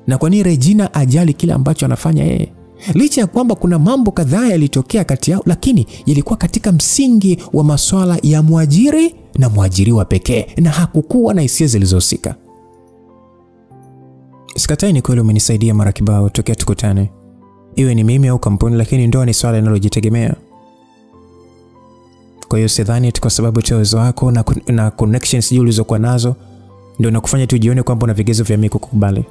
Na kwa nini Regina ajali kile ambacho anafanya yeye? Licha ya kwamba kuna mambo kadhaa yalitokea kati yao, lakini yalikuwa katika msingi wa masuala ya mwajiri na mwajiriwa pekee na hakukuwa na hisia zilizohusika. Sikatai ni kweli umenisaidia mara kibao tokea tukutane. Iwe ni mimi au kampuni, lakini ndoa ni swala linalojitegemea. Kwa hiyo sidhani kwa sababu ya uwezo wako na connections ulizokuwa nazo ndio nakufanya tu jione kwamba una vigezo vya mimi kukubali.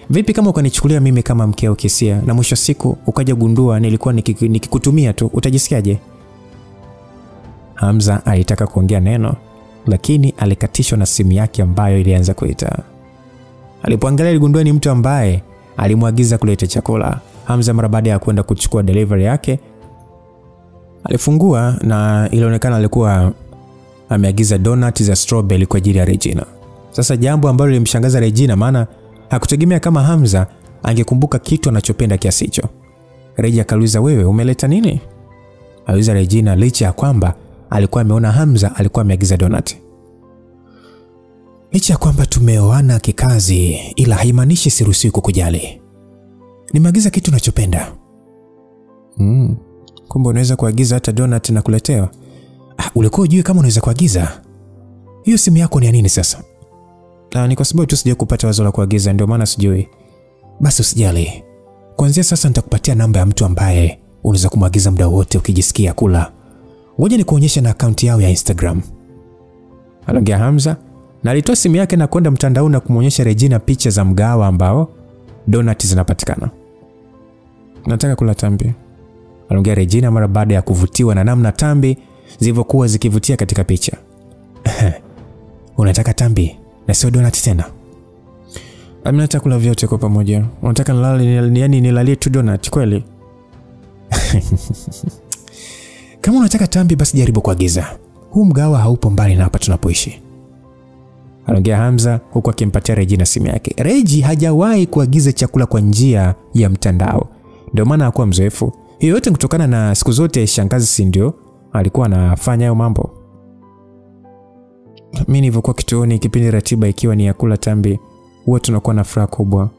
Vipi kama ukanichukulia mimi kama mkeo kisia na mwisho siku ukaja gundua nilikuwa nikikutumia tu, utajisikiaje? Hamza alitaka kuongea neno lakini alikatishwa na simu yake ambayo ilianza kuita. Alipoangalia aligundua ni mtu ambaye alimwagiza kuleta chakula. Hamza mara baada ya kwenda kuchukua delivery yake alifungua na ilionekana alikuwa ameagiza donut za strawberry kwa ajili ya Regina. Sasa jambo ambalo lilimshangaza Regina, maana hakutegemea kama Hamza angekumbuka kitu anachopenda kiasi hicho. Regina akauliza, wewe umeleta nini? Aliuliza Regina licha ya kwamba alikuwa ameona Hamza alikuwa ameagiza donut. Licha ya kwamba tumeoana kikazi, ila haimaanishi siruhusiwi kukujali. Nimeagiza kitu unachopenda. Kumbe unaweza kuagiza hata donut na kuletewa. Ulikuwa hujui kama unaweza kuagiza? Hiyo simu yako ni ya nini sasa? Ni kwa sababu tu sijui kupata wazo la kuagiza, ndio maana sijui. Basi usijali. Kuanzia sasa nitakupatia namba ya mtu ambaye unaweza kumwagiza muda wote ukijisikia kula. Ngoja nikuonyeshe na account yao ya Instagram. Aliongea Hamza na alitoa simu yake na kwenda mtandaoni na kumuonyesha Regina picha za mgawa ambao donut zinapatikana. Nataka kula tambi, aliongea Regina mara baada ya kuvutiwa na namna tambi zilivyokuwa zikivutia katika picha. Unataka tambi na sio donut tena? Mimi nataka kula vyote kwa pamoja. Unataka nilalie tu donut kweli? Kama unataka tambi basi jaribu kuagiza. Huu mgawa haupo mbali na hapa tunapoishi. Aliongea Hamza huku akimpatia Regina simu yake. Regi hajawahi kuagiza chakula kwa njia ya mtandao, ndio maana hakuwa mzoefu. Hiyo yote kutokana na siku zote shangazi si ndio alikuwa anafanya hayo mambo. Mimi nilivyokuwa kituoni kipindi ratiba ikiwa ni ya kula tambi, huwa tunakuwa na furaha kubwa.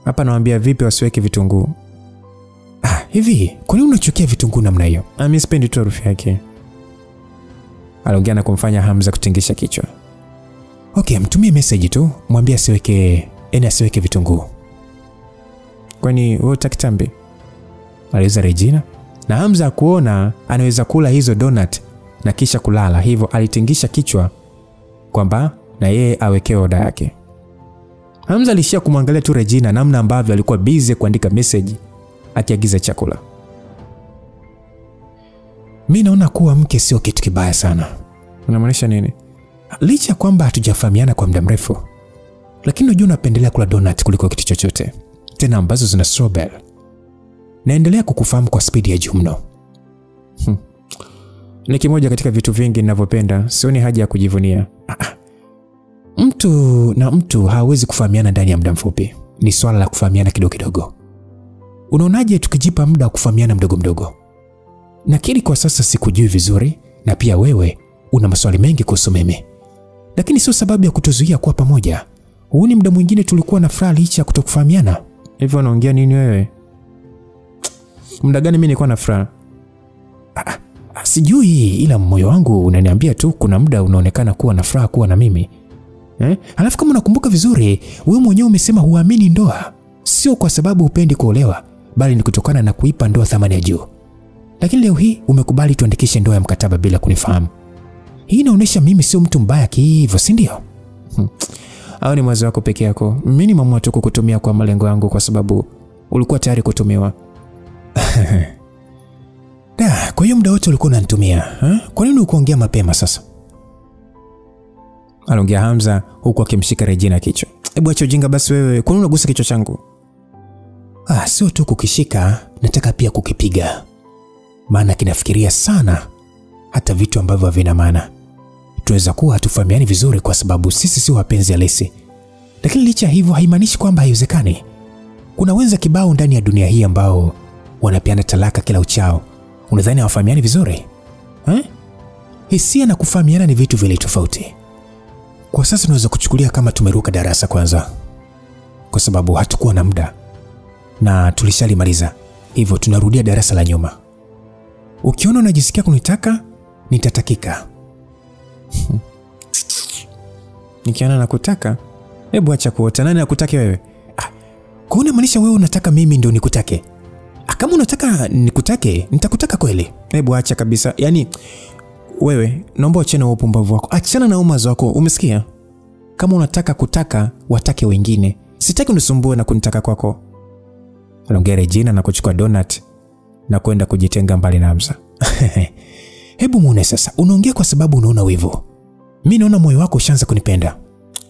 Hapa nawaambia vipi wasiweke vitunguu. Hivi kwa nini unachukia vitunguu namna hiyo? Mimi sipendi tu harufu yake. Aliongea na kumfanya Hamza kutingisha kichwa. Okay, mtumie message tu, mwambie asiweke vitunguu. Kwani wewe utaki tambi? Aliuliza Regina. Na Hamza kuona anaweza kula hizo donut na kisha kulala, hivyo alitingisha kichwa kwamba na yeye awekewe oda yake. Hamza alishia kumwangalia tu Regina namna ambavyo alikuwa busy kuandika message akiagiza chakula. Mimi naona kuwa mke sio kitu kibaya sana. Unamaanisha nini? Licha kwamba hatujafahamiana kwa muda mrefu, lakini unajua napendelea kula donut kuliko kitu chochote, tena ambazo zina strawberry. Naendelea kukufahamu kwa speed ya juu mno. Ni kimoja katika vitu vingi ninavyopenda, sioni haja ya kujivunia. Mtu hawezi kufahamiana ndani ya muda mfupi. Ni swala la kufahamiana kidogo kidogo. Unaonaje tukijipa muda wa kufahamiana mdogo mdogo? Nakiri kwa sasa sikujui vizuri na pia wewe una maswali mengi kuhusu mimi. Lakini sio sababu ya kutuzuia kuwa pamoja. Huu ni muda mwingine tulikuwa na furaha licha ya kutokufahamiana. Hivyo unaongea nini wewe? Muda gani mimi nilikuwa na furaha? Sijui, ila moyo wangu unaniambia tu kuna muda unaonekana kuwa na furaha kuwa na mimi. Halafu kama unakumbuka vizuri, wewe mwenyewe umesema huamini ndoa. Sio kwa sababu upendi kuolewa, bali ni kutokana na kuipa ndoa thamani ya juu. Lakini leo hii umekubali tuandikishe ndoa ya mkataba bila kunifahamu. Hii inaonyesha mimi sio mtu mbaya hivyo, si ndio? Au ni mawazo yako peke yako? Mimi nimeamua tu kukutumia kwa malengo yangu kwa sababu ulikuwa tayari kutumiwa. Kwa hiyo muda wote ulikuwa unanitumia, Kwa nini ukuongea mapema sasa? Aliongea Hamza huku akimshika Regina kichwa. Hebu acha ujinga basi wewe, kwa nini unagusa kichwa changu? Sio tu kukishika, nataka pia kukipiga. Maana kinafikiria sana hata vitu ambavyo havina maana. Tunaweza kuwa hatufahamiani vizuri kwa sababu sisi si wapenzi halisi. Lakini licha hivyo haimaanishi kwamba haiwezekani. Kuna wenza kibao ndani ya dunia hii ambao wanapeana talaka kila uchao. Unadhani hawafahamiani vizuri? Hisia na kufahamiana ni vitu vile tofauti. Kwa sasa tunaweza kuchukulia kama tumeruka darasa kwanza, kwa sababu hatakuwa na muda na tulishalimaliza. Hivyo tunarudia darasa la nyuma. Ukiona unajisikia kunitaka, nitatakika. Nikiona nakutaka, hebu acha kuota. Nani nakutaka wewe? Kwa nini maanisha wewe unataka mimi ndio nikutake? Kama unataka nikutake, nitakutaka kweli. Hebu acha kabisa. Yaani wewe, naomba achana na upumbavu wako. Achana na umazo wako, umesikia? Kama unataka kutaka, watake wengine. Sitaki unisumbue na kunitaka kwako. Aliongea Regina na kuchukua donut na kwenda kujitenga mbali na Hamza. Hebu muone sasa, unaongea kwa sababu unaona wivu. Mimi naona moyo wako ushaanza kunipenda.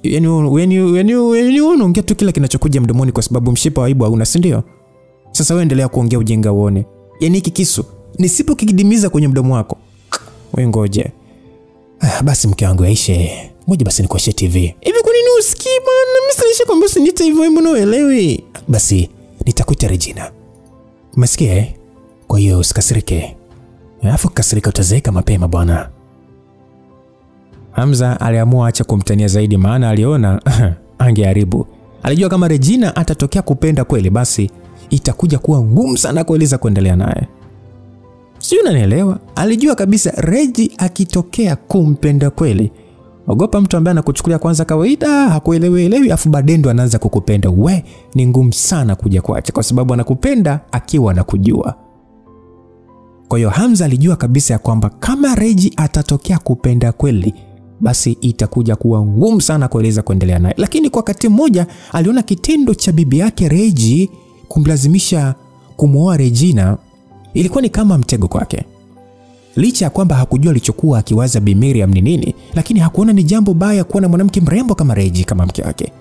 yani unaongea tu kila kinachokuja mdomoni kwa sababu mshipa wa aibu hauna, si ndio? Sasa wewe endelea kuongea ujinga uone. Yani hiki kisu nisipokidimiza kwenye mdomo wako, wewe ngoje. Basi mke wangu Aisha, ngoja basi nikuwashe TV. Hivi kwa nini usikii bwana? Mimi sinisha kwamba usiniite hivyo, mbona uelewi? Basi nitakuita Regina. Umesikia? Kwa hiyo usikasirike. Alafu kasirika utazeeka mapema bwana. Hamza aliamua acha kumtania zaidi, maana aliona angeharibu. Alijua kama Regina atatokea kupenda kweli, basi itakuja kuwa ngumu sana kueleza kuendelea naye. Sio, unanielewa? Alijua kabisa Regi akitokea kumpenda kweli, ogopa mtu ambaye anakuchukulia kwanza kawaida, hakuelewi afu baadaye ndo anaanza kukupenda. Ni ngumu sana kuja kuacha kwa sababu anakupenda akiwa anakujua. Kwa hiyo Hamza alijua kabisa ya kwamba kama Regi atatokea kupenda kweli, basi itakuja kuwa ngumu sana kueleza kuendelea naye. Lakini kwa wakati mmoja aliona kitendo cha bibi yake Regi kumlazimisha kumuoa Regina ilikuwa ni kama mtego kwake. Licha ya kwamba hakujua alichokuwa akiwaza Bi Miriam ni nini, lakini hakuona ni jambo baya kuwa na mwanamke mrembo kama Regi kama mke wake.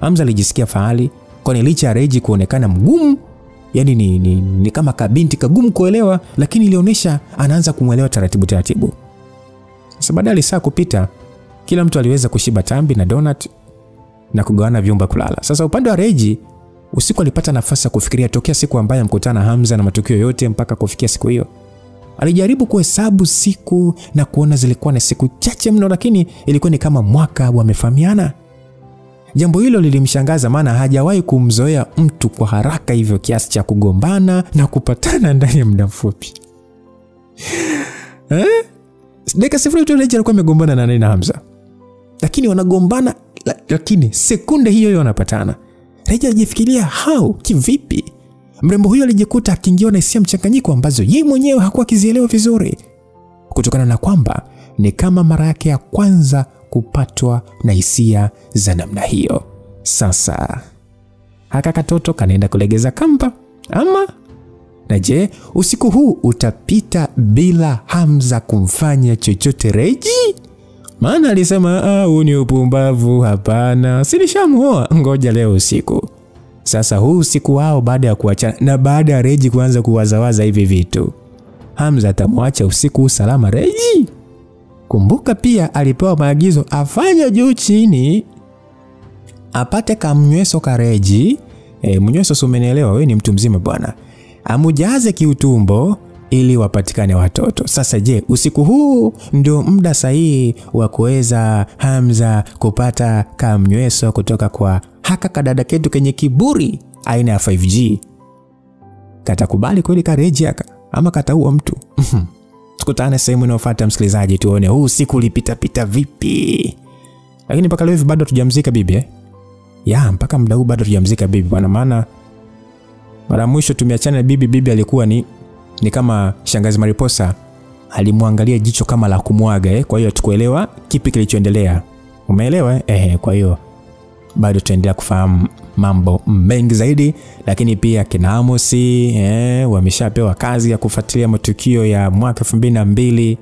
Hamza alijisikia fahari, kwani licha ya Regi kuonekana mgumu, yani ni kama kabinti kagumu kuelewa, lakini ilionyesha anaanza kumuelewa taratibu taratibu. Sasa baada ya saa kupita, kila mtu aliweza kushiba tambi na donut na kugawana vyumba kulala. Sasa upande wa Regi, usiku alipata nafasi ya kufikiria tokea siku ambayo mkutana Hamza na matukio yote mpaka kufikia siku hiyo. Alijaribu kuhesabu siku na kuona zilikuwa na siku chache mno, lakini ilikuwa ni kama mwaka wamefahamiana. Jambo hilo lilimshangaza, maana hajawahi kumzoea mtu kwa haraka hivyo kiasi cha kugombana na kupatana ndani ya muda mfupi. Dakika sifuri tu Regi alikuwa amegombana na Hamza. Lakini wanagombana, lakini sekunde hiyo wanapatana. Regi alijifikiria kivipi? Mrembo huyo alijikuta akiingiwa na hisia mchanganyiko ambazo yeye mwenyewe hakuwa akizielewa vizuri, kutokana na kwamba ni kama mara yake ya kwanza kupatwa na hisia za namna hiyo. Sasa haka katoto kanaenda kulegeza kamba ama? Na je, usiku huu utapita bila Hamza kumfanya chochote Regi? Maana alisema huu ni upumbavu. Hapana, silishamuoa, ngoja leo usiku. Sasa huu usiku wao baada ya kuachana na baada ya Regi kuanza kuwazawaza hivi vitu, Hamza atamwacha usiku salama Regi? Kumbuka pia alipewa maagizo afanye juu chini apate kamnyweso ka Regi. Mnyweso, si umenielewa? Wewe ni mtu mzima bwana. Amujaze kiutumbo ili wapatikane watoto. Sasa je, usiku huu ndio muda sahihi wa kuweza Hamza kupata kamnyweso kutoka kwa haka kadada ketu kenye kiburi aina ya 5G? Katakubali kweli ka Regi haka ama kataua mtu? Tukutane sehemu inayofuata msikilizaji, tuone huu usiku ulipita vipi. Lakini mpaka leo bado tujamzika bibi mpaka muda huu bado tujamzika bibi bwana, maana mara mwisho tumeachana na bibi alikuwa ni kama shangazi Mariposa alimwangalia jicho kama la kumwaga. Kwa hiyo tukuelewa kipi kilichoendelea. Umeelewa? Kwa hiyo bado tuendelea kufahamu mambo mengi zaidi, lakini pia kina Amos wameshapewa kazi ya kufuatilia matukio ya mwaka 2002,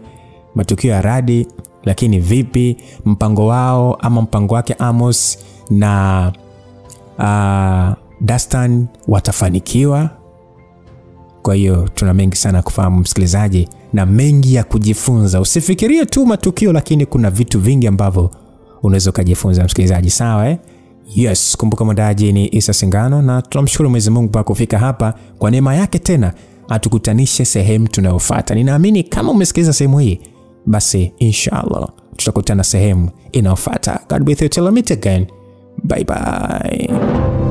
matukio ya radi. Lakini vipi mpango wao ama mpango wake Amos na Dastan watafanikiwa? Kwa hiyo tuna mengi sana kufahamu msikilizaji, na mengi ya kujifunza. Usifikirie tu matukio, lakini kuna vitu vingi ambavyo unaweza kujifunza msikilizaji, sawa? Yes, kumbuka mwandaji ni Isa Singano, na tunamshukuru Mwenyezi Mungu kwa kufika hapa. Kwa neema yake tena atukutanishe sehemu tunayofuata. Ninaamini kama umesikiliza sehemu hii, basi inshallah tutakutana sehemu inayofuata. God be with you till I meet again. Bye bye.